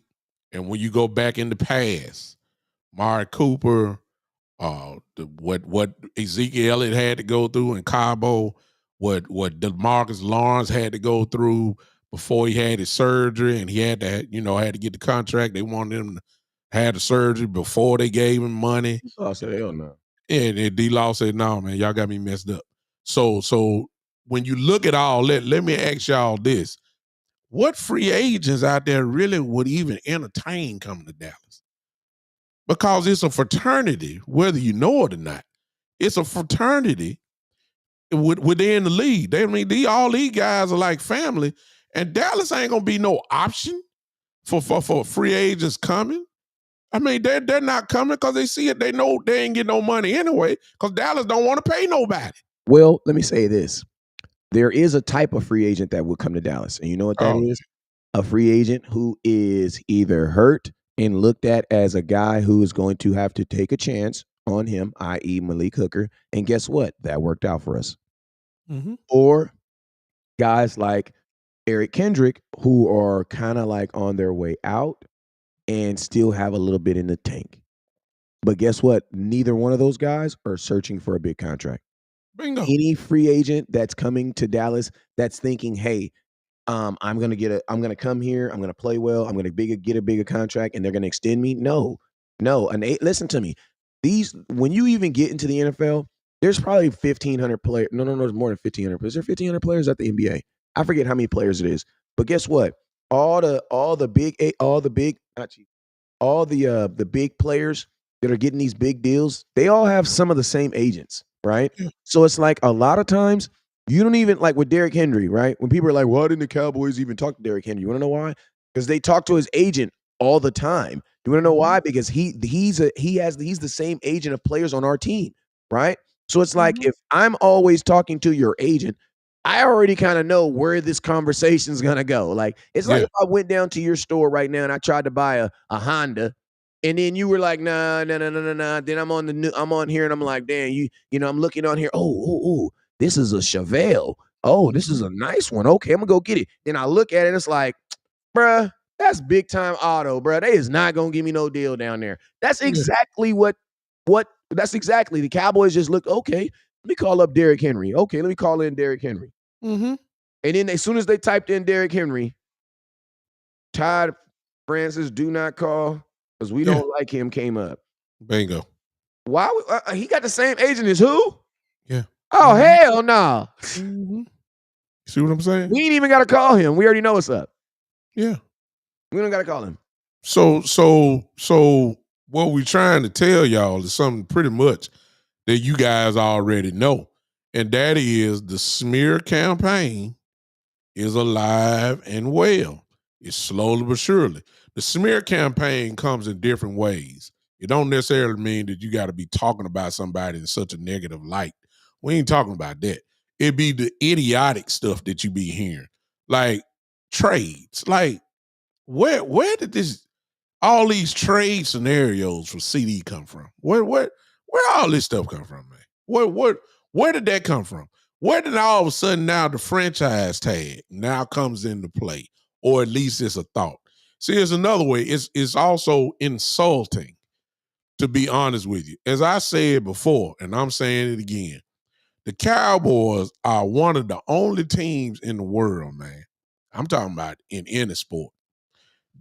and when you go back in the past, Mari Cooper, what Ezekiel Elliott had to go through in Cabo, what DeMarcus Lawrence had to go through before he had his surgery, and he had to had to get the contract. They wanted him to have the surgery before they gave him money. I said, hell no. And D-Law said, no, man, y'all got me messed up. So when you look at all that, let me ask y'all this. What free agents out there really would even entertain coming to Dallas? Because it's a fraternity, whether you know it or not. It's a fraternity within the league. All these guys are like family, and Dallas ain't gonna be no option for free agents coming. I mean, they're not coming because they see it. They know they ain't getting no money anyway because Dallas don't want to pay nobody. Well, let me say this. There is a type of free agent that will come to Dallas. And you know what that is? A free agent who is either hurt and looked at as a guy who is going to have to take a chance on him, i.e. Malik Hooker. And guess what? That worked out for us. Mm-hmm. Or guys like Eric Kendrick, who are kind of like on their way out and still have a little bit in the tank. But guess what? Neither one of those guys are searching for a big contract. Bingo. Any free agent that's coming to Dallas that's thinking, hey, I'm gonna come here, I'm gonna play well, I'm gonna get a bigger contract, and they're gonna extend me. No. And listen to me. When you even get into the NFL, there's probably 1,500 players. No, there's more than 1,500 players. There are 1,500 players at the NBA. I forget how many players it is. But guess what? All the big players that are getting these big deals, they all have some of the same agents, right? Yeah. So it's like a lot of times you don't even, like with Derrick Henry, right? When people are like, why didn't the Cowboys even talk to Derrick Henry? You want to know why? Because they talk to his agent all the time. You want to know why? Because he's the same agent of players on our team, right? So it's like if I'm always talking to your agent, I already kind of know where this conversation's gonna go. Like it's like if I went down to your store right now and I tried to buy a Honda, and then you were like, nah. Then I'm on here and I'm like, damn, I'm looking on here. Oh, this is a Chevelle. Oh, this is a nice one. Okay, I'm gonna go get it. Then I look at it and it's like, bruh, that's big time auto, bruh. They is not gonna give me no deal down there. That's exactly that's exactly the Cowboys just look, okay, let me call up Derrick Henry. Okay, let me call in Derrick Henry. Mm-hmm. And then as soon as they typed in Derrick Henry, Todd Francis, do not call because we don't like him, came up. Bingo. Why? He got the same agent as who? Yeah. Oh, hell no. Mm-hmm. See what I'm saying? We ain't even got to call him. We already know what's up. Yeah. We don't got to call him. So what we're trying to tell y'all is something pretty much that you guys already know, and that is the smear campaign is alive and well. It's slowly but surely. The smear campaign comes in different ways. It don't necessarily mean that you got to be talking about somebody in such a negative light. We ain't talking about that. It be the idiotic stuff that you be hearing, like trades. Like where did this all these trade scenarios for CeeDee come from? Where all this stuff come from, man? Where did that come from? Where did all of a sudden now the franchise tag now comes into play, or at least it's a thought? See, it's another way. It's also insulting, to be honest with you. As I said before, and I'm saying it again, the Cowboys are one of the only teams in the world, man. I'm talking about in any sport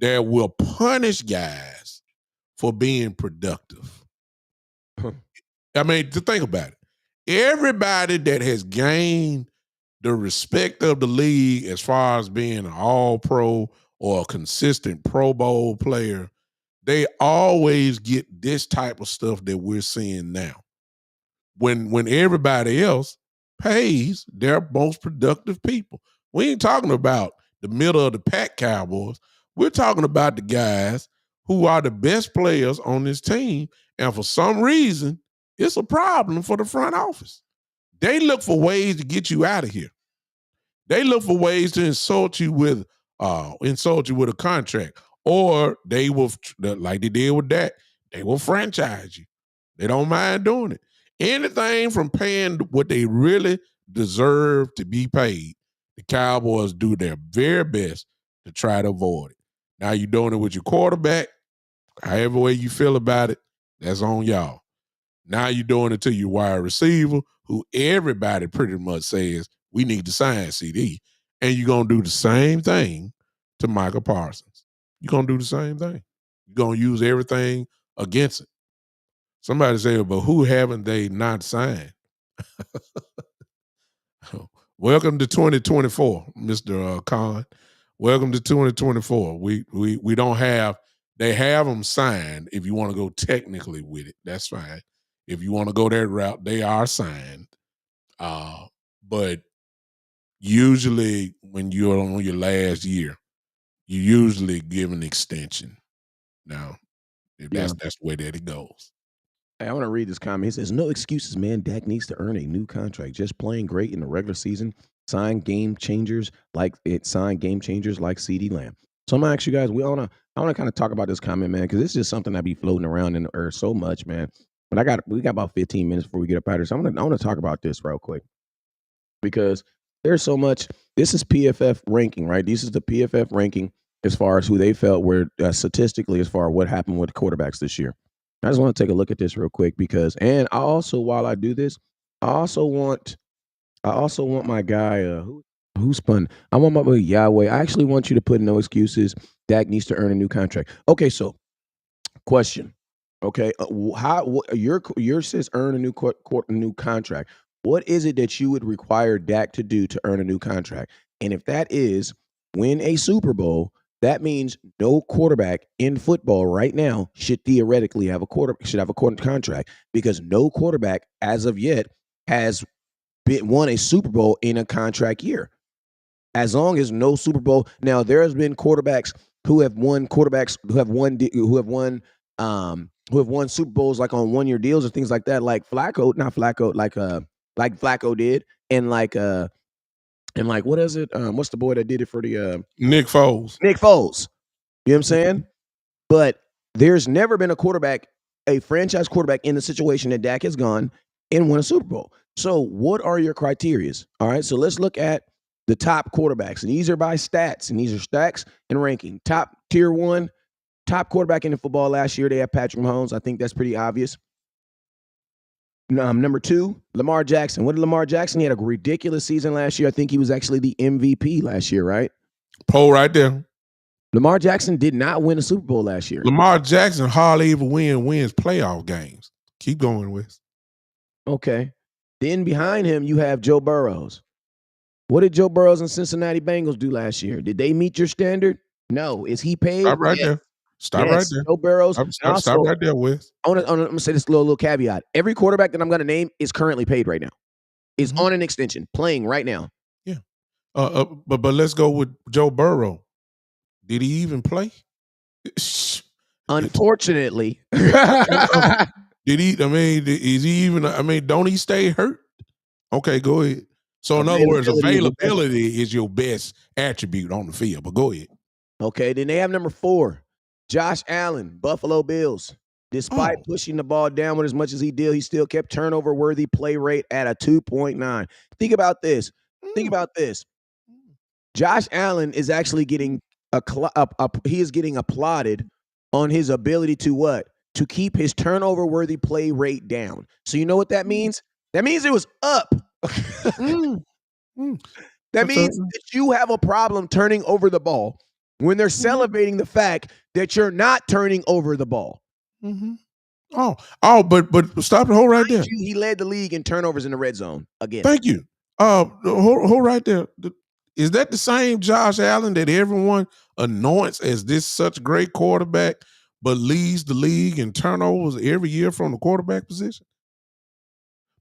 that will punish guys for being productive. I mean, to think about it, everybody that has gained the respect of the league as far as being an all-pro or a consistent Pro Bowl player, they always get this type of stuff that we're seeing now. When everybody else pays their most productive people. We ain't talking about the middle of the pack Cowboys. We're talking about the guys who are the best players on this team. And for some reason, it's a problem for the front office. They look for ways to get you out of here. They look for ways to insult you with a contract. Or they will, like they did with that, they will franchise you. They don't mind doing it. Anything from paying what they really deserve to be paid, the Cowboys do their very best to try to avoid it. Now you're doing it with your quarterback, however way you feel about it, that's on y'all. Now you're doing it to your wide receiver, who everybody pretty much says we need to sign CeeDee, and you're gonna do the same thing to Michael Parsons. You're gonna do the same thing. You're gonna use everything against it. Somebody said, but who haven't they not signed? Welcome to 2024, Mr. Khan. Welcome to 2024. We don't have, they have them signed. If you want to go technically with it, that's fine. If you want to go that route, they are signed. But usually when you're on your last year, you usually give an extension. Now, if that's the way that it goes. Hey, I want to read this comment. He says, no excuses, man. Dak needs to earn a new contract. Just playing great in the regular season. Sign game changers like CeeDee Lamb. So I'm gonna ask you guys, I wanna kind of talk about this comment, man, because it's just something I be floating around in the earth so much, man. But we got about 15 minutes before we get up out of here. So I want to talk about this real quick. Because there's so much. This is PFF ranking, right? This is the PFF ranking as far as who they felt were statistically as far as what happened with quarterbacks this year. I just want to take a look at this real quick because, and I also, while I do this, I also want my guy who spun. I want my boy Yahweh. I actually want you to put no excuses. Dak needs to earn a new contract. Okay, so question. Okay, your says earn a new contract. What is it that you would require Dak to do to earn a new contract? And if that is win a Super Bowl, that means no quarterback in football right now should theoretically have a contract because no quarterback as of yet has won a Super Bowl in a contract year. As long as no Super Bowl. Now there has been quarterbacks who have won Super Bowls like on 1-year deals or things like that, like Flacco did, and what is it? What's the boy that did it for the Nick Foles? Nick Foles. You know what I'm saying? But there's never been a franchise quarterback in the situation that Dak has gone and won a Super Bowl. So what are your criterias? All right, so let's look at the top quarterbacks. And these are by stats, and these are stats and ranking. Top tier 1, top quarterback in the football last year, they have Patrick Mahomes. I think that's pretty obvious. Number 2, Lamar Jackson. What did Lamar Jackson? He had a ridiculous season last year. I think he was actually the MVP last year, right? Poll right there. Lamar Jackson did not win a Super Bowl last year. Lamar Jackson hardly ever wins playoff games. Keep going, Wes. Okay. Then behind him, you have Joe Burrows. What did Joe Burrows and Cincinnati Bengals do last year? Did they meet your standard? No. Is he paid? Stop right there. Stop right Yes, there. Joe Burrows. And Stop also, right there, Wes. I'm gonna say this little caveat. Every quarterback that I'm gonna name is currently paid right now. Is on an extension, playing right now. Yeah. But let's go with Joe Burrow. Did he even play? Unfortunately. Did he? I mean, is he even? I mean, don't he stay hurt? Okay, go ahead. So in other words, availability is your best attribute on the field. But go ahead. Okay, then they have number 4, Josh Allen, Buffalo Bills. Despite pushing the ball downward as much as he did, he still kept turnover-worthy play rate at a 2.9. Think about this. Think about this. Josh Allen is actually getting he is getting applauded on his ability to what? To keep his turnover-worthy play rate down. So you know what that means? That means it was up. That means that you have a problem turning over the ball when they're celebrating the fact that you're not turning over the ball. But stop the hold right there. He led the league in turnovers in the red zone again. Thank you. Hold right there. Is that the same Josh Allen that everyone anoints as this such great quarterback, but leads the league in turnovers every year from the quarterback position?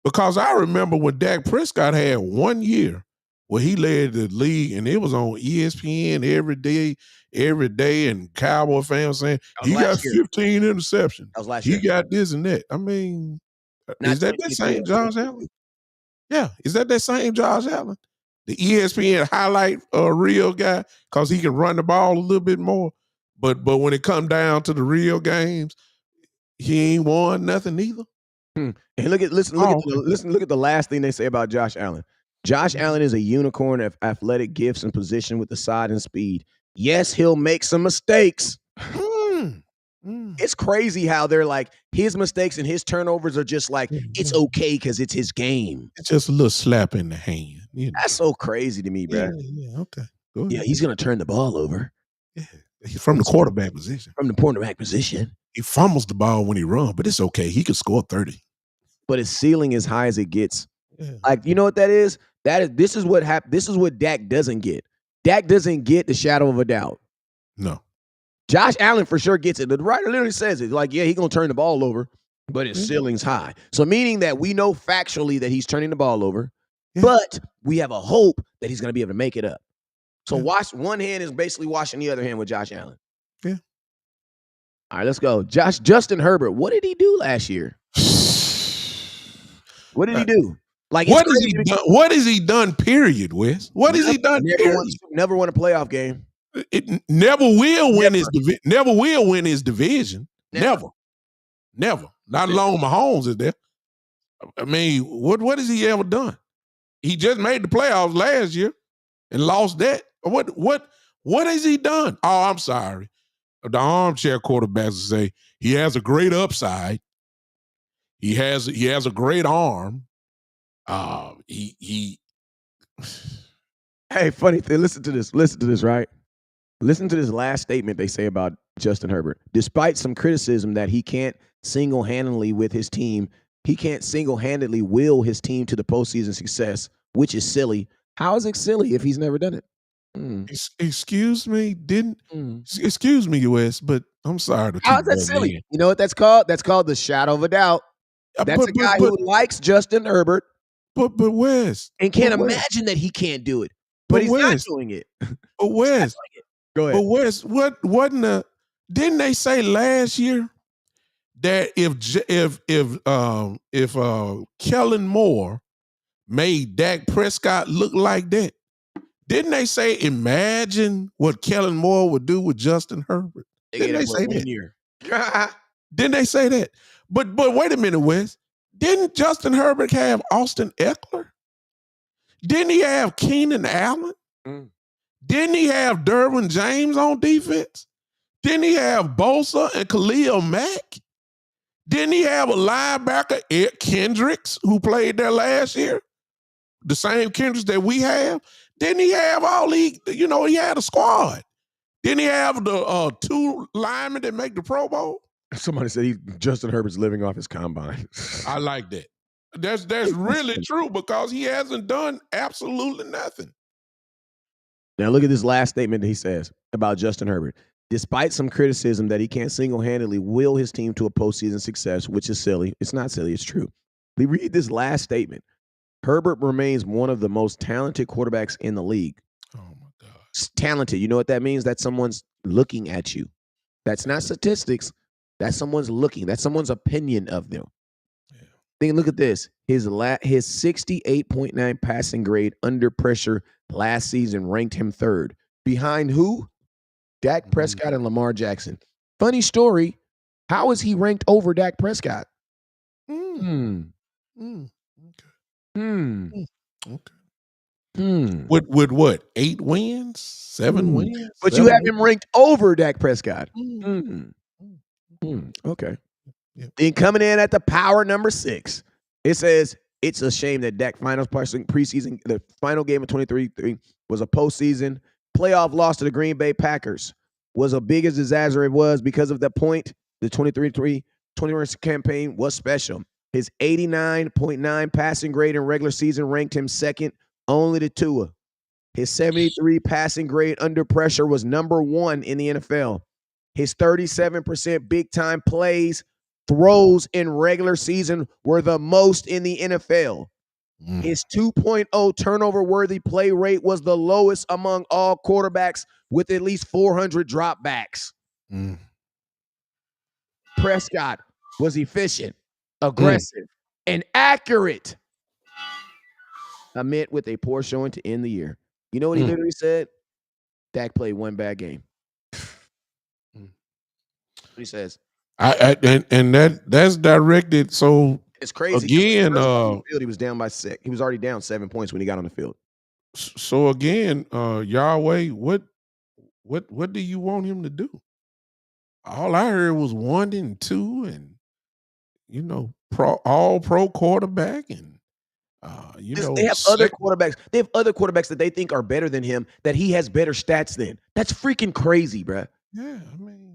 Because I remember when Dak Prescott had 1 year where he led the league, and it was on ESPN every day, and Cowboy fans saying he got 15 interceptions. That was last year. He got this and that. I mean, is that same Josh Allen? Yeah, is that same Josh Allen? The ESPN highlight reel guy, because he can run the ball a little bit more. But when it come down to the real games, he ain't won nothing either. And look at the last thing they say about Josh Allen. Josh Allen is a unicorn of athletic gifts and position with the size and speed. Yes, he'll make some mistakes. It's crazy how they're like, his mistakes and his turnovers are just like, it's okay because it's his game. It's just a little slap in the hand. You know? That's so crazy to me, bro. Yeah, okay. Yeah, he's going to turn the ball over. Yeah, he's from the quarterback position. From the quarterback position. He fumbles the ball when he runs, but it's okay. He can score 30. But his ceiling is high as it gets. Yeah. Like, you know what that is? This is what Dak doesn't get. Dak doesn't get the shadow of a doubt. No. Josh Allen for sure gets it. The writer literally says it. Like, yeah, he's going to turn the ball over, but his ceiling's high. So meaning that we know factually that he's turning the ball over, but we have a hope that he's going to be able to make it up. So one hand is basically washing the other hand with Josh Allen. Yeah. All right, let's go. Justin Herbert, what did he do last year? What did he do? Like, what has he done? What has he done? Period, Wes. What has he done? Never won a playoff game. It never will win his division. Never will win his division. Never. Not alone Mahomes is there. I mean, what has he ever done? He just made the playoffs last year and lost that. What has he done? Oh, I'm sorry. The armchair quarterbacks say he has a great upside. He has a great arm. Hey, funny thing. Listen to this, right? Listen to this last statement they say about Justin Herbert. Despite some criticism that he can't single-handedly will his team to the postseason success, which is silly. How is it silly if he's never done it? Excuse me, excuse me, US, but I'm sorry. How is that silly? You know what that's called? That's called the shadow of a doubt. That's a guy who likes Justin Herbert. But Wes. And can't imagine that he can't do it. But he's not doing it. But Wes. Go ahead. But Wes, didn't they say last year that if Kellen Moore made Dak Prescott look like that, didn't they say imagine what Kellen Moore would do with Justin Herbert? Didn't they say that? Didn't they say that? But wait a minute, Wes. Didn't Justin Herbert have Austin Eckler? Didn't he have Keenan Allen? Didn't he have Derwin James on defense? Didn't he have Bosa and Khalil Mack? Didn't he have a linebacker, Ed Kendricks, who played there last year? The same Kendricks that we have? Didn't he have he had a squad? Didn't he have the 2 linemen that make the Pro Bowl? Somebody said Justin Herbert's living off his combine. I like that. That's really true because he hasn't done absolutely nothing. Now look at this last statement that he says about Justin Herbert. Despite some criticism that he can't single-handedly will his team to a postseason success, which is silly. It's not silly, it's true. We read this last statement. Herbert remains one of the most talented quarterbacks in the league. Oh my God. Talented. You know what that means? That someone's looking at you. That's not statistics. That's someone's looking. That's someone's opinion of them. Yeah. Then look at this. His 68.9 passing grade under pressure last season ranked him third. Behind who? Dak Prescott and Lamar Jackson. Funny story. How is he ranked over Dak Prescott? Okay. With what? 8 wins? 7 wins? But you have him ranked over Dak Prescott. Okay. Yep. Then coming in at the power number 6, it says it's a shame that Dak finals preseason, the final game of 23 was a postseason playoff loss to the Green Bay Packers. Was as big as disaster it was because of that point. The 23-21 campaign was special. His 89.9 passing grade in regular season ranked him second only to Tua. His 73 passing grade under pressure was number 1 in the NFL. His 37% big-time throws in regular season were the most in the NFL. His 2.0 turnover-worthy play rate was the lowest among all quarterbacks with at least 400 dropbacks. Prescott was efficient, aggressive, and accurate amid with a poor showing to end the year. You know what he literally said? Dak played one bad game. What he says. That's directed. So it's crazy. Again, he was down by 6. He was already down 7 points when he got on the field. So again, Yahweh, what do you want him to do? All I heard was 1 and 2, and all pro quarterback, and they have other quarterbacks. They have other quarterbacks that they think are better than him, that he has better stats than. That's freaking crazy, bruh. Yeah,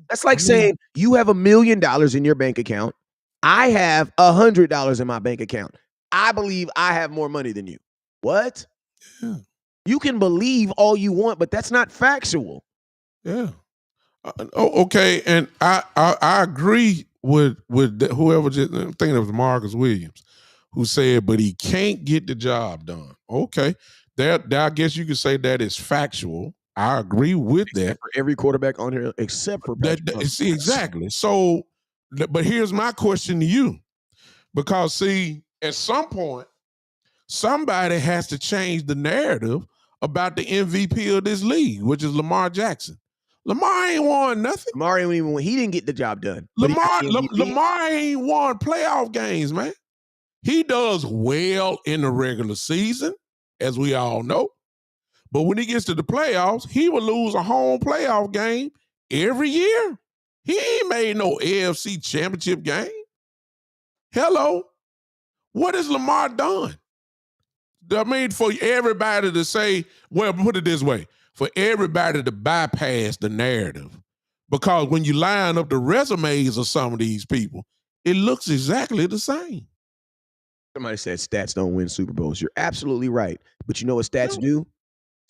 that's like saying you have $1 million in your bank account. I have $100 in my bank account. I believe I have more money than you. What? Yeah. You can believe all you want, but that's not factual. Yeah. Okay, and I agree with whoever just thinking it was Marcus Williams, who said, but he can't get the job done. Okay, that I guess you could say that is factual. I agree with that. For every quarterback on here, except for see exactly. So, but here's my question to you, because see, at some point, somebody has to change the narrative about the MVP of this league, which is Lamar Jackson. Lamar ain't won nothing. Lamar ain't even he didn't get the job done. Lamar ain't won playoff games, man. He does well in the regular season, as we all know. But when he gets to the playoffs, he will lose a home playoff game every year. He ain't made no AFC championship game. Hello. What has Lamar done? I mean, for everybody to say, well, put it this way, for everybody to bypass the narrative. Because when you line up the resumes of some of these people, it looks exactly the same. Somebody said stats don't win Super Bowls. You're absolutely right. But you know what stats do?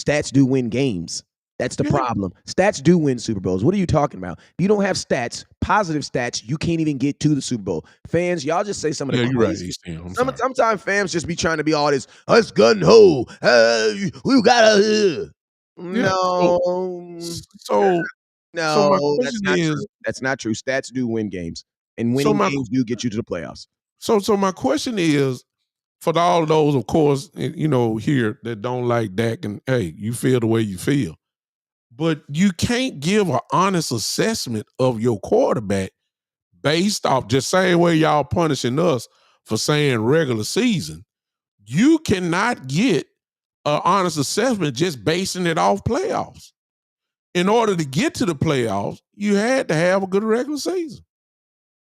Stats do win games. That's the problem. Stats do win Super Bowls. What are you talking about? If you don't have stats, positive stats, you can't even get to the Super Bowl. Fans, y'all just say some of the crazy. Sometimes fans just be trying to be all this, us gun ho. We gotta. No. So that's not true. That's not true. Stats do win games. And winning games do get you to the playoffs. So my question is, for all of those, of course, here that don't like Dak, and hey, you feel the way you feel. But you can't give an honest assessment of your quarterback based off just same way y'all punishing us for saying regular season. You cannot get an honest assessment just basing it off playoffs. In order to get to the playoffs, you had to have a good regular season.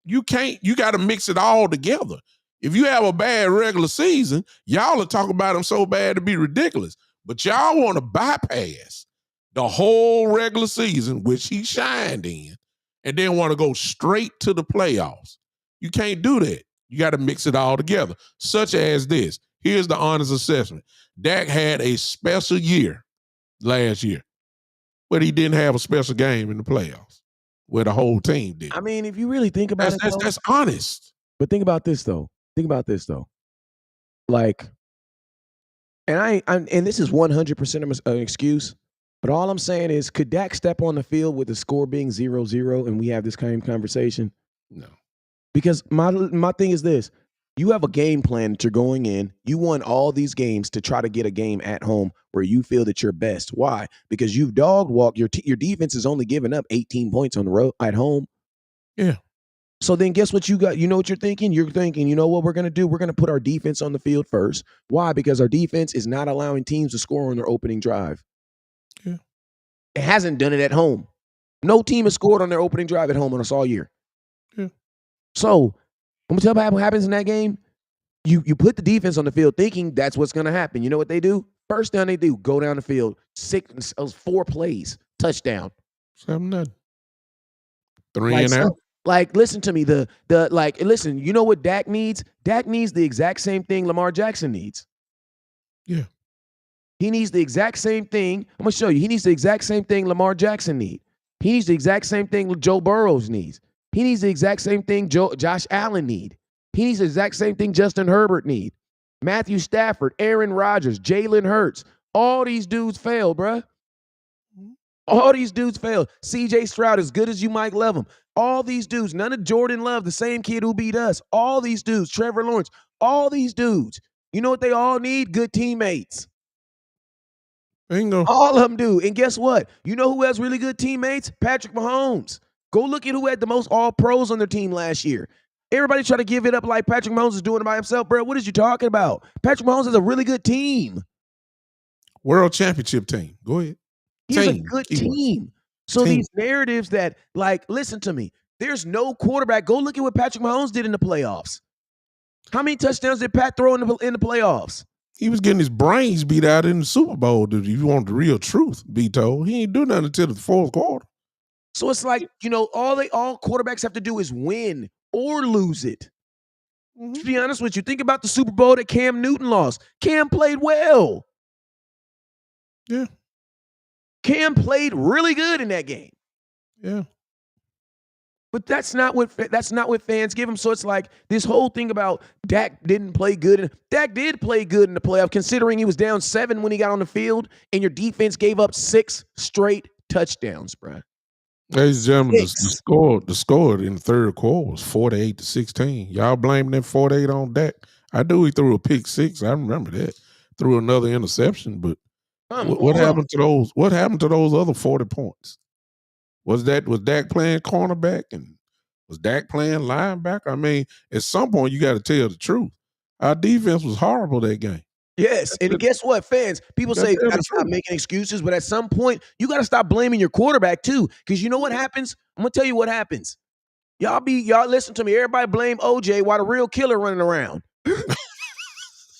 You got to mix it all together. If you have a bad regular season, y'all are talking about him so bad to be ridiculous. But y'all want to bypass the whole regular season, which he shined in, and then want to go straight to the playoffs. You can't do that. You got to mix it all together, such as this. Here's the honest assessment. Dak had a special year last year. but he didn't have a special game in the playoffs where the whole team did. I mean, if you really think about it, though, That's honest. but think about this though. Like, and this is 100% an excuse. But all I'm saying is, could Dak step on the field with the score being 0-0 and we have this kind of conversation? No. Because my thing is this. You have a game plan that you're going in. You won all these games to try to get a game at home where you feel that you're best. Why? Because you've dog walked. Your defense has only given up 18 points on the road at home. Yeah. So then guess what you got? You know what you're thinking? You're thinking, you know what we're going to do? We're going to put our defense on the field first. Why? Because our defense is not allowing teams to score on their opening drive. Yeah. It hasn't done it at home. No team has scored on their opening drive at home on us all year. Yeah. So I'm going to tell you what happens in that game. You put the defense on the field thinking that's what's going to happen. You know what they do? First down they do, go down the field, 4 plays, touchdown. 7-0. 3 and out. Like, listen to me. Listen, you know what Dak needs? Dak needs the exact same thing Lamar Jackson needs. Yeah. He needs the exact same thing. I'm going to show you. He needs the exact same thing Lamar Jackson needs. He needs the exact same thing Joe Burrows needs. He needs the exact same thing Josh Allen needs. He needs the exact same thing Justin Herbert needs. Matthew Stafford, Aaron Rodgers, Jalen Hurts. All these dudes fail, bruh. All these dudes fail. CJ Stroud, as good as you might love him. All these dudes, none of Jordan Love, the same kid who beat us. All these dudes, Trevor Lawrence, all these dudes. You know what they all need? Good teammates. Bingo. All of them do. And guess what? You know who has really good teammates? Patrick Mahomes. Go look at who had the most all-pros on their team last year. Everybody try to give it up like Patrick Mahomes is doing it by himself. Bro, what is you talking about? Patrick Mahomes has a really good team. World championship team. Go ahead. He's a good team. So these narratives that, like, listen to me. There's no quarterback. Go look at what Patrick Mahomes did in the playoffs. How many touchdowns did Pat throw in the playoffs? He was getting his brains beat out in the Super Bowl. If you want the real truth be told, he ain't do nothing until the fourth quarter. So it's like, you know, all quarterbacks have to do is win or lose it. Mm-hmm. To be honest with you, think about the Super Bowl that Cam Newton lost. Cam played well. Yeah. Cam played really good in that game. Yeah. But that's not what fans give him. So it's like this whole thing about Dak didn't play good. Dak did play good in the playoff, considering he was down 7 when he got on the field, and your defense gave up 6 straight touchdowns, bro. Ladies and gentlemen, the score in the third quarter was 48-16. Y'all blaming that 48 on Dak. I knew he threw a pick 6. I remember that. Threw another interception, but what happened to those? What happened to those other 40 points? Was Dak playing cornerback and was Dak playing linebacker? I mean, at some point you got to tell the truth. Our defense was horrible that game. Yes, and guess what, fans? People say you got to stop making excuses, but at some point you got to stop blaming your quarterback too, because you know what happens? I'm gonna tell you what happens. Y'all listen to me. Everybody blame OJ while the real killer running around.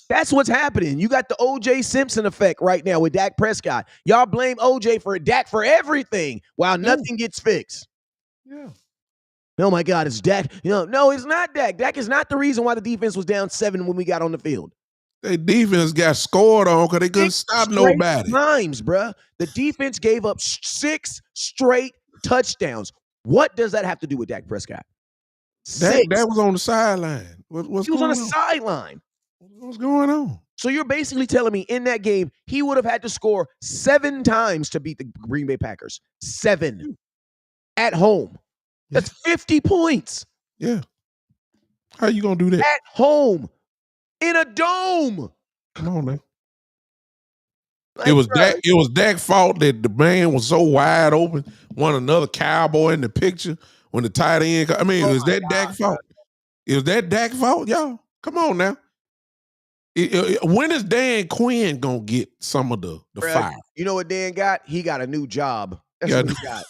That's what's happening. You got the OJ Simpson effect right now with Dak Prescott. Y'all blame OJ for Dak for everything while nothing gets fixed. Yeah. Oh my God, it's Dak. No, it's not Dak. Dak is not the reason why the defense was down 7 when we got on the field. Their defense got scored on because they couldn't stop nobody. Times, bruh. The defense gave up 6 straight touchdowns. What does that have to do with Dak Prescott? That was on the sideline. He was on the sideline. What's going on? So you're basically telling me in that game, he would have had to score 7 times to beat the Green Bay Packers. 7 at home. That's 50 points. Yeah. How you going to do that? At home. In a dome. Come on, man. It was Dak's fault that the man was so wide open. Want another cowboy in the picture when the tight end. I mean, was that Dak's fault? Is that Dak's fault, y'all? Come on now. When is Dan Quinn gonna get some of the fire? You know what Dan got? He got a new job. That's what he got.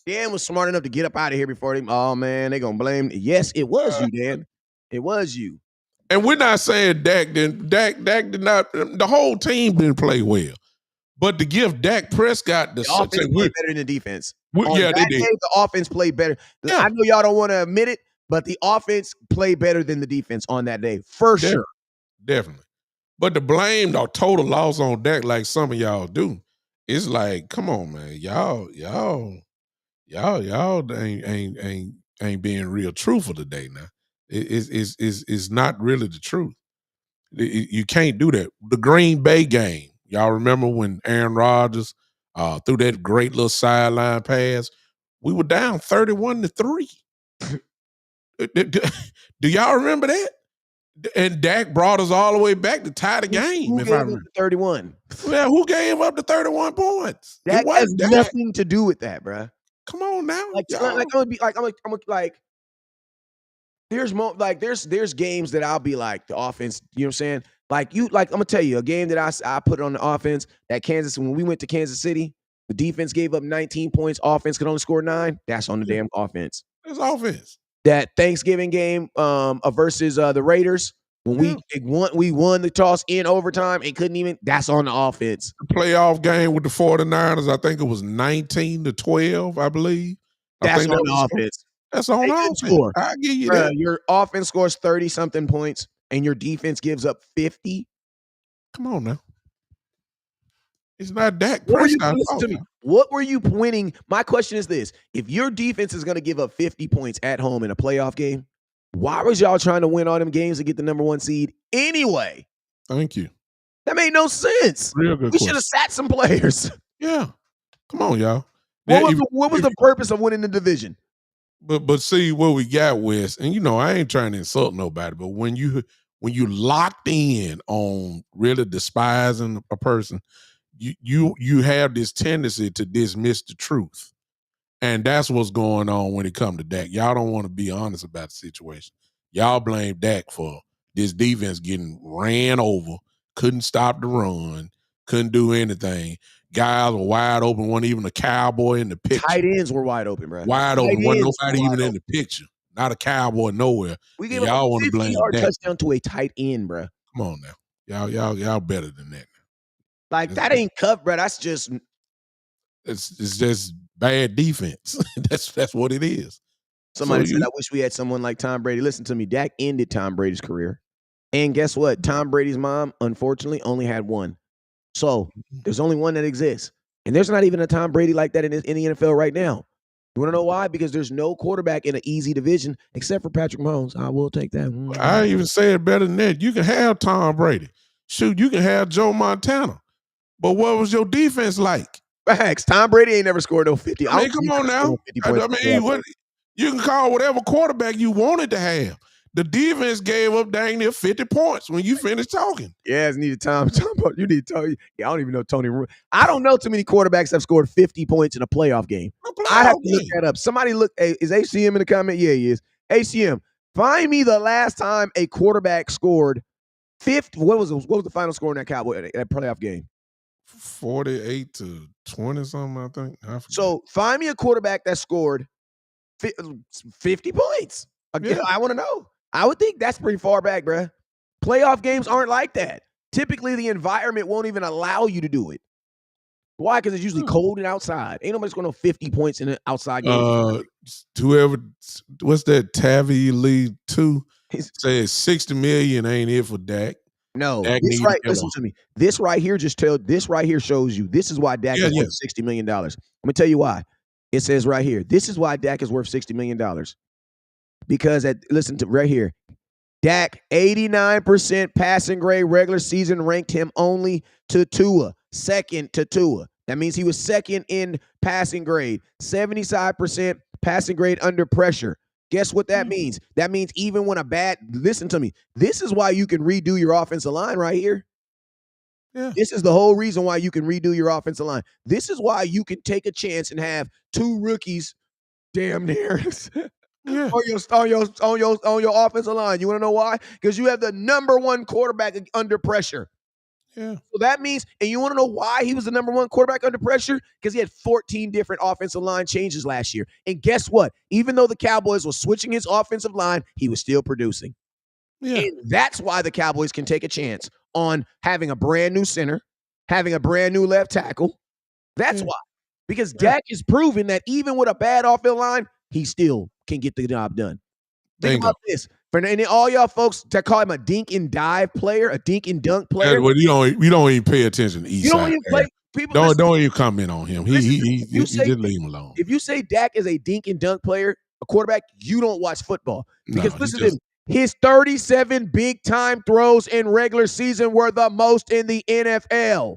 Dan was smart enough to get up out of here before they. Oh man, they gonna blame. Yes, it was you, Dan. It was you. And we're not saying Dak didn't. Dak did not. The whole team didn't play well, but to give Dak Prescott the offense played better than the defense. They did. The offense played better. Yeah. I know y'all don't want to admit it, but the offense played better than the defense on that day, for sure. Definitely. But the blame or total loss on Dak, like some of y'all do, it's like, come on, man, y'all ain't being real truthful today. Now, it's not really the truth. You can't do that. The Green Bay game, y'all remember when Aaron Rodgers threw that great little sideline pass? We were down 31-3. Do y'all remember that? And Dak brought us all the way back to tie the game. Who If gave I up remember, the 31? well, who gave up the 31 points? It Dak has wasn't Dak. nothing to do with that, bruh. Come on now, Like, I'm gonna be like, there's games that I'll be like the offense. You know what I'm saying? Like I'm gonna tell you a game that I put on the offense that Kansas when we went to Kansas City, the defense gave up 19 points. Offense could only score 9. That's on the damn offense. It's offense. That Thanksgiving game versus the Raiders when we won the toss in overtime and couldn't even. That's on the offense. The playoff game with the 49ers, I think it was 19-12, I believe. That's on the offense. That's on offense. Score. I give you that. Your offense scores 30-something points and your defense gives up 50. Come on now. It's not Dak Prescott. Prescott. Listen to me. What were you winning? My question is this. If your defense is going to give up 50 points at home in a playoff game, why was y'all trying to win all them games to get the number 1 seed anyway? Thank you. That made no sense. Real good We should have sat some players. Yeah. Come on, y'all. What was the purpose of winning the division? But see what we got, Wes, and I ain't trying to insult nobody, but when you locked in on really despising a person, you have this tendency to dismiss the truth. And that's what's going on when it comes to Dak. Y'all don't want to be honest about the situation. Y'all blame Dak for this defense getting ran over, couldn't stop the run, couldn't do anything. Guys were wide open, wasn't even a Cowboy in the picture. Tight ends were wide open, bro. Wide open, wasn't nobody even in the picture. Not a Cowboy nowhere. We gave y'all a want to blame 50-yard Dak. touchdown to a tight end, bro. Come on now. Y'all better than that. Like that ain't cut, bro. That's just it's just bad defense. that's what it is. Somebody said, I wish we had someone like Tom Brady. Listen to me. Dak ended Tom Brady's career. And guess what? Tom Brady's mom, unfortunately, only had one. So there's only one that exists. And there's not even a Tom Brady like that in the NFL right now. You want to know why? Because there's no quarterback in an easy division except for Patrick Mahomes. I will take that. I even say it better than that. You can have Tom Brady. Shoot, you can have Joe Montana. But what was your defense like? Facts. Tom Brady ain't never scored no 50. I mean, come on now. You can call whatever quarterback you wanted to have. The defense gave up dang near 50 points when you finished talking. Yeah, it's needed time. You need to tell you. Yeah, I don't even know Tony. I don't know too many quarterbacks that have scored 50 points in a playoff game. I have to look that up. Somebody look. Hey, is ACM in the comment? Yeah, he is. ACM, find me the last time a quarterback scored 50. What was the final score in that Cowboy that playoff game? 48-20 something, I think. So find me a quarterback that scored 50 points. Again, I want to know. I would think that's pretty far back, bruh. Playoff games aren't like that. Typically, the environment won't even allow you to do it. Why? Because it's usually cold and outside. Ain't nobody scoring no 50 points in an outside game. Whoever, what's that? Tavi Lee 2 says 60 million ain't it for Dak. No, this right. Listen to me. This right here shows you. This is why Dak is worth $60 million. I'm gonna tell you why. It says right here. This is why Dak is worth $60 million. Because listen to right here. Dak 89% passing grade regular season ranked him only to Tua, second to Tua. That means he was second in passing grade. 75% passing grade under pressure. Guess what that means? That means even when listen to me. This is why you can redo your offensive line right here. Yeah. This is the whole reason why you can redo your offensive line. This is why you can take a chance and have 2 rookies damn near on your offensive line. You want to know why? Because you have the number 1 quarterback under pressure. Yeah. So that means, and you want to know why he was the number 1 quarterback under pressure? Because he had 14 different offensive line changes last year. And guess what? Even though the Cowboys were switching his offensive line, he was still producing. Yeah. And that's why the Cowboys can take a chance on having a brand new center, having a brand new left tackle. That's why. Because Dak has proven that even with a bad offensive line, he still can get the job done. Think about this. For all y'all folks that call him a dink and dive player, a dink and dunk player. Well, you don't even pay attention to East. You don't even play. people listen, Don't even comment on him. listen, He if you just say leave him alone. if you say Dak is a dink and dunk player, a quarterback, you don't watch football. Because No, he listen to just him. His 37 big time throws in regular season were the most in the NFL.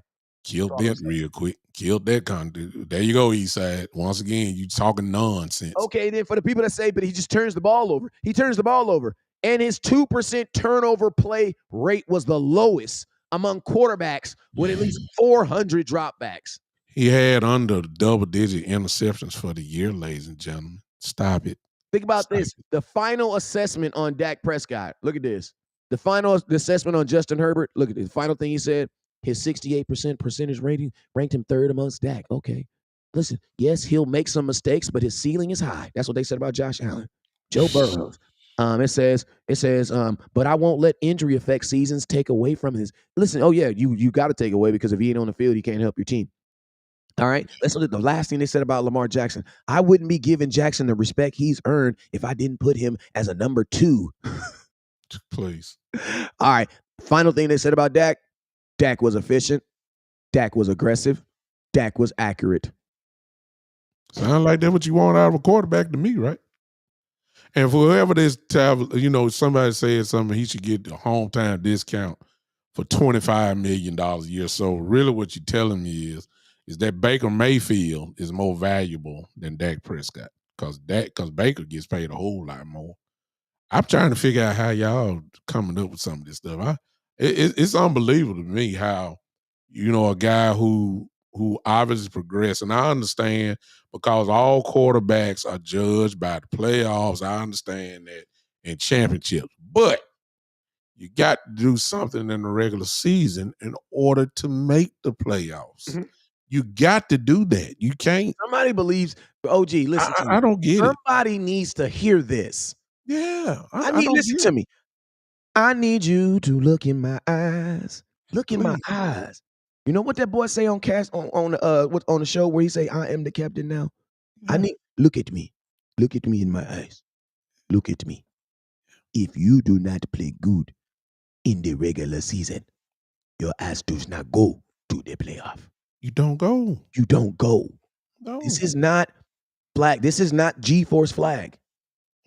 killed that real quick. Killed that content. There you go, Eastside. Once again, you talking nonsense. Okay, then for the people that say, but he just turns the ball over. He turns the ball over. And his 2% turnover play rate was the lowest among quarterbacks with at least 400 dropbacks. He had under double-digit interceptions for the year, ladies and gentlemen. Stop it. Think about this. The final assessment on Dak Prescott. Look at this. The assessment on Justin Herbert. Look at this. Final thing he said. His 68% percentage rating ranked him third amongst Dak. Okay. Listen, yes, he'll make some mistakes, but his ceiling is high. That's what they said about Josh Allen. Joe Burrows. It says, but I won't let injury affect seasons take away from his. Listen, oh yeah, you got to take away because if he ain't on the field, he can't help your team. All right. Let's look at the last thing they said about Lamar Jackson. I wouldn't be giving Jackson the respect he's earned if I didn't put him as a number 2. Please. All right. Final thing they said about Dak. Dak was efficient. Dak was aggressive. Dak was accurate. Sound like that's what you want out of a quarterback to me, right? And for whoever this time, somebody said something, he should get a hometown discount for $25 million a year. So really what you're telling me is that Baker Mayfield is more valuable than Dak Prescott because Baker gets paid a whole lot more. I'm trying to figure out how y'all coming up with some of this stuff. It's unbelievable to me how, a guy who obviously progressed, and I understand because all quarterbacks are judged by the playoffs. I understand that, and championships, but you got to do something in the regular season in order to make the playoffs. Mm-hmm. You got to do that. You can't. Somebody believes, OG, listen to me. I don't get it. Somebody needs to hear this. Yeah. Listen to me. I need you to look in my eyes. Look in my eyes. You know what that boy say on the show where he say, I am the captain now? Yeah. Look at me. Look at me in my eyes. Look at me. If you do not play good in the regular season, your ass does not go to the playoff. You don't go. You don't go. No. This is not flag. This is not G-Force flag.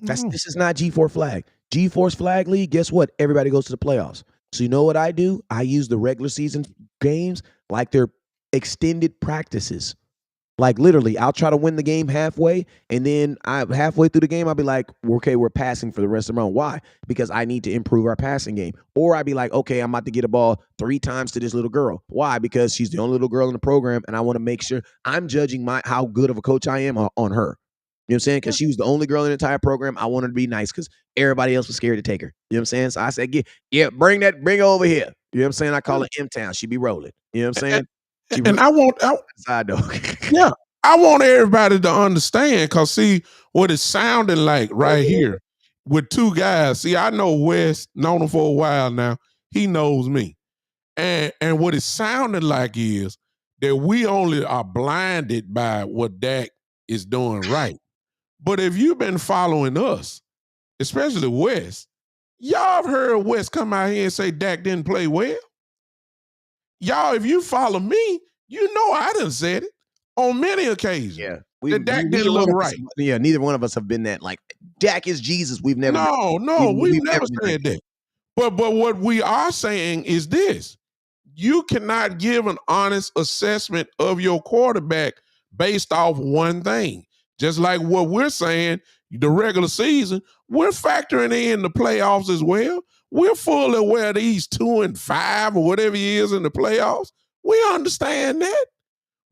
This is not G-Force flag. G-Force flag league, guess what? Everybody goes to the playoffs. So you know what I do? I use the regular season games like they're extended practices. Like literally, I'll try to win the game halfway, and then halfway through the game, I'll be like, okay, we're passing for the rest of the round. Why? Because I need to improve our passing game. Or I'd be like, okay, I'm about to get a ball 3 times to this little girl. Why? Because she's the only little girl in the program, and I want to make sure I'm judging how good of a coach I am on her. You know what I'm saying? Because she was the only girl in the entire program. I wanted to be nice because everybody else was scared to take her. You know what I'm saying? So I said, bring her over here. You know what I'm saying? I call her M-Town. She be rolling. You know what I'm saying? And I want yeah, I want everybody to understand because see what it's sounding like right here with 2 guys. See, I know Wes, known him for a while now. He knows me. And what it sounded like is that we only are blinded by what Dak is doing right. But if you've been following us, especially Wes, y'all have heard Wes come out here and say Dak didn't play well. Y'all, if you follow me, you know I done said it on many occasions. Yeah. That Dak didn't look right. Neither one of us have been that. Like, Dak is Jesus. We've never. We've never said that. But what we are saying is this. You cannot give an honest assessment of your quarterback based off one thing. Just like what we're saying, the regular season, we're factoring in the playoffs as well. We're fully aware these 2 and 5 or whatever he is in the playoffs. We understand that.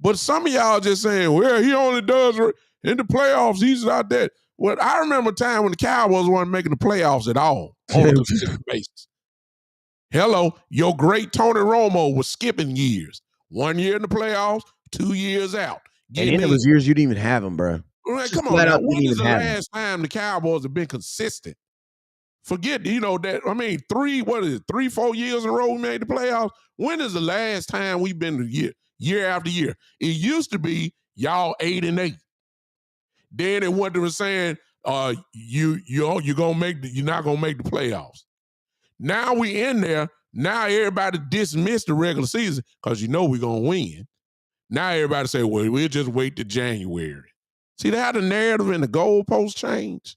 But some of y'all just saying, well, he only does in the playoffs. He's not that. Well, I remember a time when the Cowboys weren't making the playoffs at all on a consistent basis. Hello, your great Tony Romo was skipping years. 1 year in the playoffs, 2 years out. And in those years, you didn't even have him, bro. Come on now. When is the last time the Cowboys have been consistent? Forget, that, 3, 4 years in a row we made the playoffs. When is the last time we've been year after year? It used to be y'all 8-8. Then it went to saying, you're not gonna make the playoffs. Now we in there. Now everybody dismissed the regular season because we're gonna win. Now everybody say, well, we'll just wait to January. See how the narrative and the goalposts change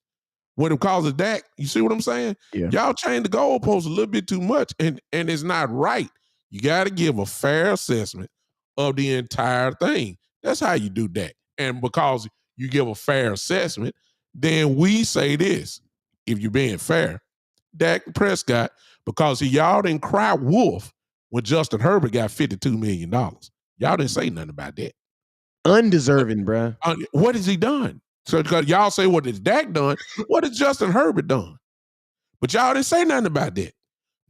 when it causes Dak? You see what I'm saying? Yeah. Y'all change the goalposts a little bit too much, and it's not right. You got to give a fair assessment of the entire thing. That's how you do Dak. And because you give a fair assessment, then we say this, if you're being fair, Dak Prescott, because y'all didn't cry wolf when Justin Herbert got $52 million. Y'all didn't say nothing about that. Undeserving, bruh. What has he done? So because y'all say what has Dak done, what has Justin Herbert done? But y'all didn't say nothing about that.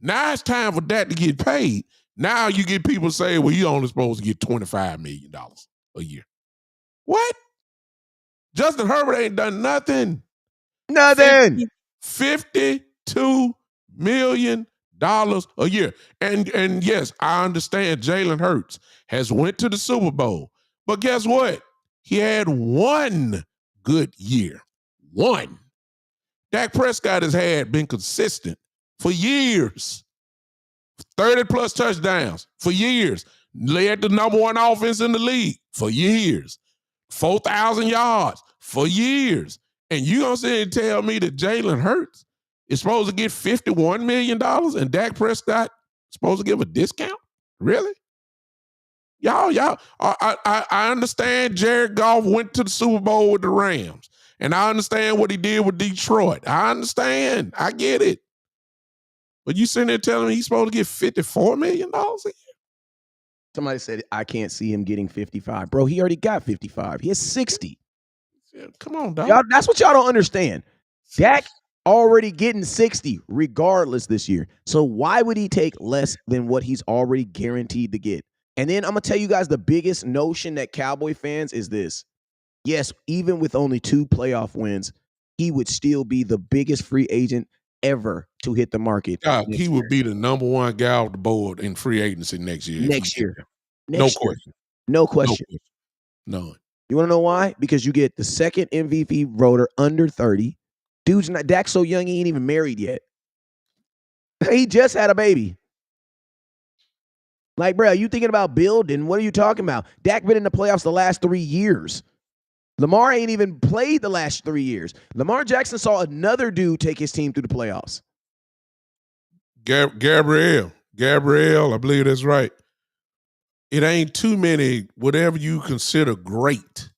Now it's time for Dak to get paid. Now you get people saying, well, you only supposed to get $25 million a year. What? Justin Herbert ain't done nothing. Nothing. $52 million a year. And yes, I understand Jalen Hurts has went to the Super Bowl. But guess what? He had one good year. One. Dak Prescott has been consistent for years. 30-plus touchdowns for years. Led the number one offense in the league for years. 4,000 yards for years. And you gonna sit and tell me that Jalen Hurts is supposed to get $51 million and Dak Prescott supposed to give a discount? Really? Y'all, I understand Jared Goff went to the Super Bowl with the Rams. And I understand what he did with Detroit. I understand. I get it. But you sitting there telling me he's supposed to get $54 million a year? Somebody said, I can't see him getting 55. Bro, he already got 55. He has 60. Yeah, come on, dog. Y'all, that's what y'all don't understand. Dak already getting 60 regardless this year. So why would he take less than what he's already guaranteed to get? And then I'm going to tell you guys the biggest notion that Cowboy fans is this. Yes, even with only 2 playoff wins, he would still be the biggest free agent ever to hit the market. He would be the number one guy off the board in free agency next year. No question. No question. None. You want to know why? Because you get the second MVP voter under 30. Dak's so young, he ain't even married yet. He just had a baby. Like, bro, you thinking about building? What are you talking about? Dak been in the playoffs the last 3 years. Lamar ain't even played the last 3 years. Lamar Jackson saw another dude take his team through the playoffs. Gabrielle, I believe that's right. It ain't too many, whatever you consider great.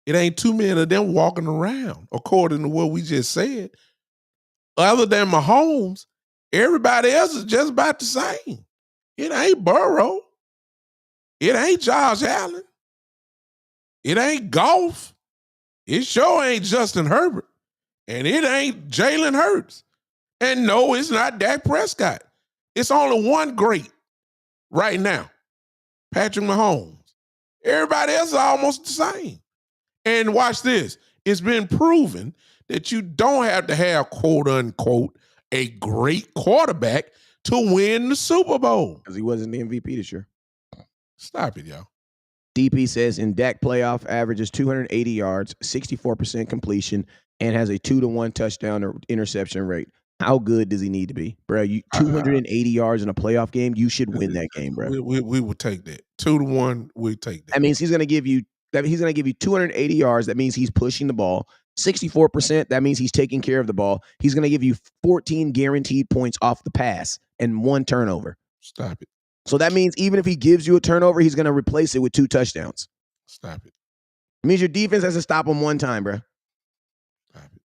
It ain't too many of them walking around, according to what we just said. Other than Mahomes, everybody else is just about the same. It ain't Burrow. It ain't Josh Allen. It ain't Goff. It sure ain't Justin Herbert. And it ain't Jalen Hurts. And no, it's not Dak Prescott. It's only one great right now, Patrick Mahomes. Everybody else is almost the same. And watch this. It's been proven that you don't have to have, quote unquote, a great quarterback to win the Super Bowl. Because he wasn't the MVP this year. Stop it, y'all. DP says in Dak playoff averages 280 yards, 64% completion, and has a 2-to-1 touchdown or interception rate. How good does he need to be, bro? 280 yards in a playoff game, you should win that game, bro. We would take that 2-to-1. We take that. That means he's going to give you 280 yards. That means he's pushing the ball. 64%. That means he's taking care of the ball. He's going to give you 14 guaranteed points off the pass and 1 turnover. Stop it. So that means even if he gives you a turnover, he's going to replace it with 2 touchdowns. Stop it. It means your defense has to stop him 1 time, bro. Stop it.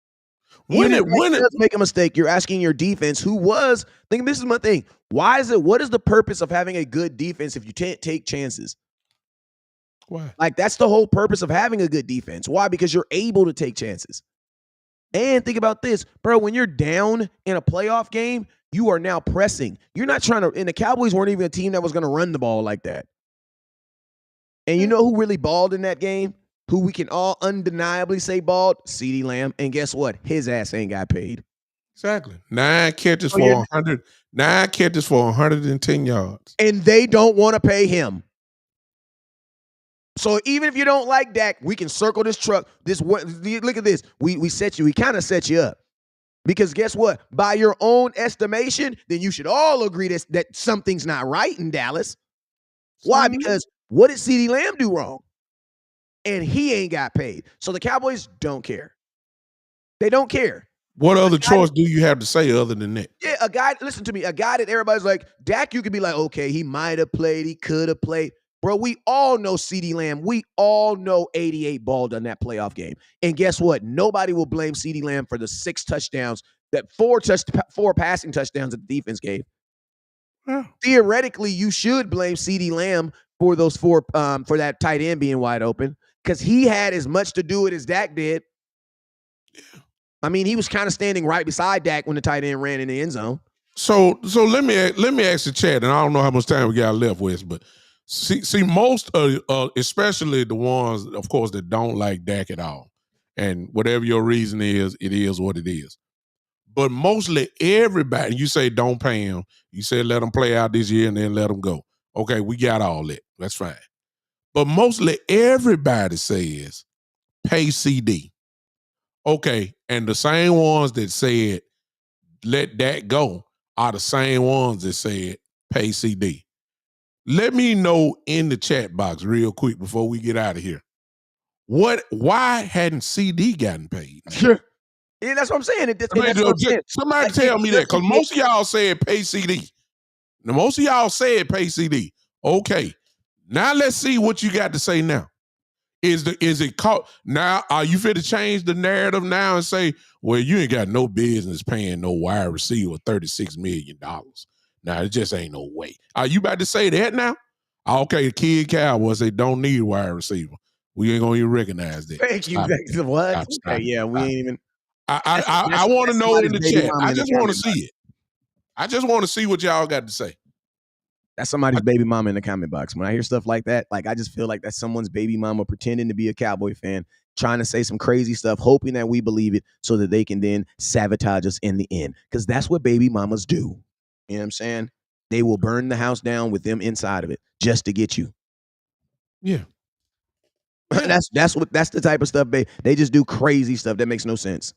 When it does make a mistake, you're asking your defense, this is my thing. What is the purpose of having a good defense if you can't take chances? Why? Like, that's the whole purpose of having a good defense. Why? Because you're able to take chances. And think about this, bro, when you're down in a playoff game, you are now pressing. You're not trying to, and the Cowboys weren't even a team that was going to run the ball like that. And you know who really balled in that game? Who we can all undeniably say balled? CeeDee Lamb. And guess what? His ass ain't got paid. Exactly. 9 catches for 100. 9 catches for 110 yards. And they don't want to pay him. So even if you don't like Dak, we can circle this truck. Look at this. We kind of set you up. Because guess what? By your own estimation, then you should all agree that something's not right in Dallas. Why? Because What did CeeDee Lamb do wrong? And he ain't got paid. So the Cowboys don't care. They don't care. What other choice do you have to say other than that? Yeah, a guy, listen to me, a guy that everybody's like, Dak, you could be like, okay, he might have played, he could have played. Bro, we all know CeeDee Lamb. We all know 88 balled on that playoff game. And guess what? Nobody will blame CeeDee Lamb for the 6 touchdowns, that 4 passing touchdowns that the defense gave. Yeah. Theoretically, you should blame CeeDee Lamb for those 4 for that tight end being wide open, because he had as much to do with it as Dak did. Yeah. I mean, he was kind of standing right beside Dak when the tight end ran in the end zone. So let me ask the chat, and I don't know how much time we got left, Wes, but see most especially the ones, of course, that don't like Dak at all, and whatever your reason is, it is what it is. But mostly everybody, you say don't pay him. You say let him play out this year and then let him go. Okay, we got all that. That's fine. But mostly everybody says pay CeeDee. Okay, and the same ones that said let that go are the same ones that said pay CeeDee. Let me know in the chat box real quick before we get out of here. Why hadn't CeeDee gotten paid? Sure. Yeah, that's what I'm saying. Somebody tell me that, because most of y'all said pay CeeDee. Now, most of y'all said pay CeeDee. Okay, now let's see what you got to say now. Is it caught now? Are you fit to change the narrative now and say, well, you ain't got no business paying no wide receiver $36 million? Now it just ain't no way. Are you about to say that now? Okay, kid Cowboys, they don't need a wide receiver. We ain't gonna even recognize that. Thank you. What? Okay, yeah, we ain't even. I want to know in the chat. I just want to see it. I just want to see what y'all got to say. That's somebody's baby mama in the comment box. When I hear stuff like that, like I just feel like that's someone's baby mama pretending to be a Cowboy fan, trying to say some crazy stuff, hoping that we believe it so that they can then sabotage us in the end. Because that's what baby mamas do. You know what I'm saying? They will burn the house down with them inside of it just to get you. Yeah. That's the type of stuff they just do crazy stuff that makes no sense.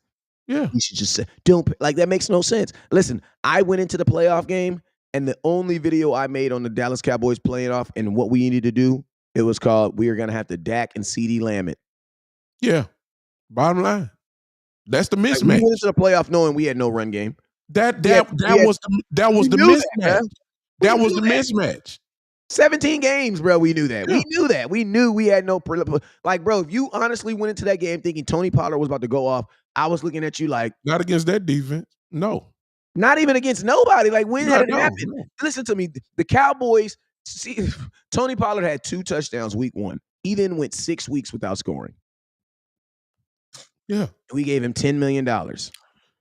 Yeah. You should just say, don't, like, that makes no sense. Listen, I went into the playoff game, and the only video I made on the Dallas Cowboys playing off and what we needed to do, it was called, we are going to have to Dak and CeeDee Lamb it. Yeah. Bottom line. That's the mismatch. Like, we went into the playoff knowing we had no run game. That was the mismatch. That was the mismatch. 17 games, bro. We knew that. Yeah. We knew that. We knew we had no, like, bro, if you honestly went into that game thinking Tony Pollard was about to go off, I was looking at you like, not against that defense. No. Not even against nobody. Like, when had it happened? No. Listen to me. The Cowboys, Tony Pollard had 2 touchdowns week 1. He then went 6 weeks without scoring. Yeah. We gave him $10 million.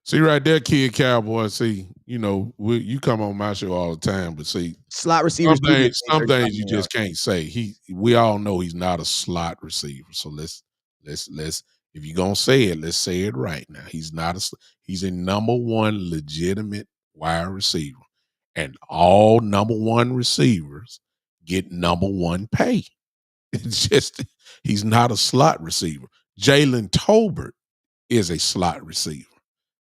See right there, kid Cowboy. See, you know, you come on my show all the time, but see, slot receivers. Some things you just can't say. We all know he's not a slot receiver. So let's if you're gonna say it, let's say it right now. He's a number 1 legitimate wide receiver, and all number 1 receivers get number 1 pay. It's just he's not a slot receiver. Jalen Tolbert is a slot receiver.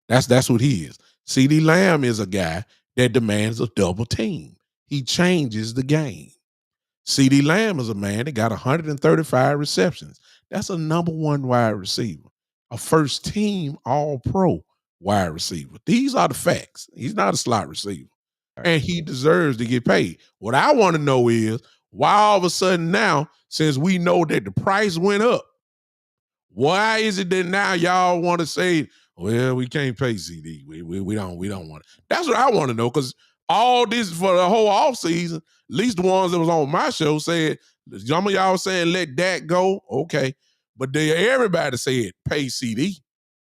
That's what he is. CeeDee Lamb is a guy that demands a double team. He changes the game. CeeDee Lamb is a man that got 135 receptions. That's a number 1 wide receiver, a first team All-Pro wide receiver. These are the facts. He's not a slot receiver, and he deserves to get paid. What I want to know is why all of a sudden now, since we know that the price went up, why is it that now y'all want to say, well, we can't pay CeeDee. We don't want it. That's what I want to know, because all this for the whole offseason, at least the ones that was on my show said, some of y'all saying let that go, okay. But everybody said pay CeeDee.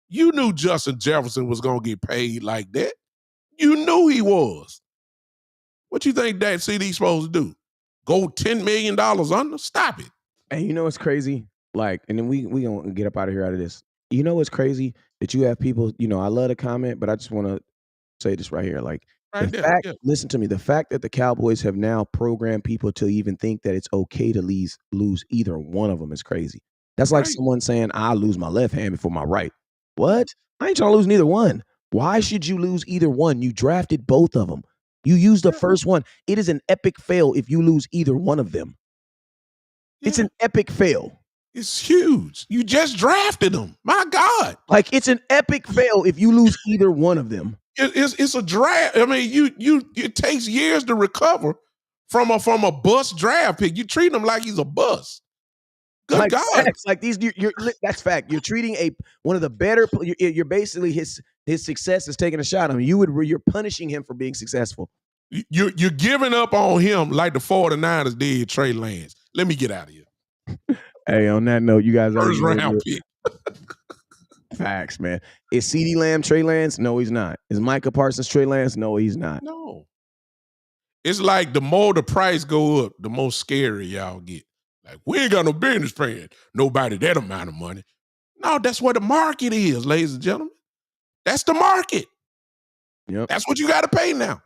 You knew Justin Jefferson was going to get paid like that. You knew he was. What you think that CeeDee's supposed to do? Go $10 million under? Stop it. And you know what's crazy? Like, and then we gonna get up out of this. You know what's crazy? That you have people, you know, I love to comment, but I just want to say this right here. Like, listen to me, the fact that the Cowboys have now programmed people to even think that it's okay to lose either one of them is crazy. That's like someone saying, I'll lose my left hand before my right. What? I ain't trying to lose neither one. Why should you lose either one? You drafted both of them. You used the first one. It is an epic fail if you lose either one of them. It's an epic fail. It's huge. You just drafted them. My God. Like, it's an epic fail if you lose either one of them. It's a draft. I mean, it takes years to recover from a bust draft pick. You treat him like he's a bust. Good like, God. Facts. Like these, that's fact. You're treating one of the better. You're basically his success is taking a shot on him. You're punishing him for being successful. You're giving up on him like the 49ers did Trey Lance. Let me get out of here. Hey, on that note, you guys First round pick. Facts, man. Is CeeDee Lamb Trey Lance? No, he's not. Is Micah Parsons Trey Lance? No, he's not. No. It's like the more the price go up, the more scary y'all get. Like, we ain't got no business paying nobody that amount of money. No, that's what the market is, ladies and gentlemen. That's the market. Yep. That's what you got to pay now.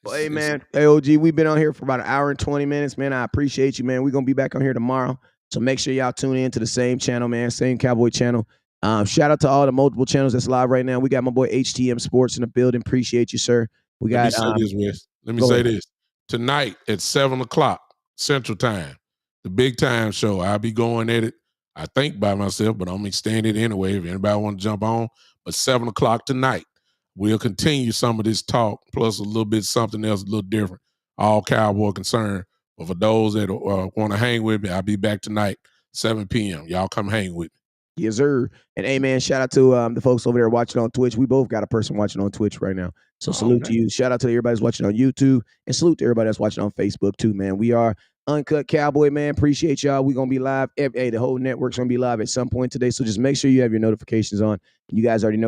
Well, hey, man. Hey, OG, we've been on here for about an hour and 20 minutes, man. I appreciate you, man. We're going to be back on here tomorrow. So make sure y'all tune in to the same channel, man. Same Cowboy channel. Shout out to all the multiple channels that's live right now. We got my boy HTM Sports in the building. Appreciate you, sir. We got. Let me say this. Tonight at 7:00 Central Time, the Big Time Show. I'll be going at it, I think, by myself, but I'm going to stand it anyway if anybody want to jump on. But 7:00 tonight, we'll continue some of this talk, plus a little bit something else, a little different, all Cowboy concerned. But for those that want to hang with me, I'll be back tonight, 7 p.m. Y'all come hang with me. Yes, sir. And hey, man, shout out to the folks over there watching on Twitch. We both got a person watching on Twitch right now. So salute to you. Shout out to everybody that's watching on YouTube. And salute to everybody that's watching on Facebook too, man. We are Uncut Cowboy, man. Appreciate y'all. We're going to be live. Hey, the whole network's going to be live at some point today. So just make sure you have your notifications on. You guys already know.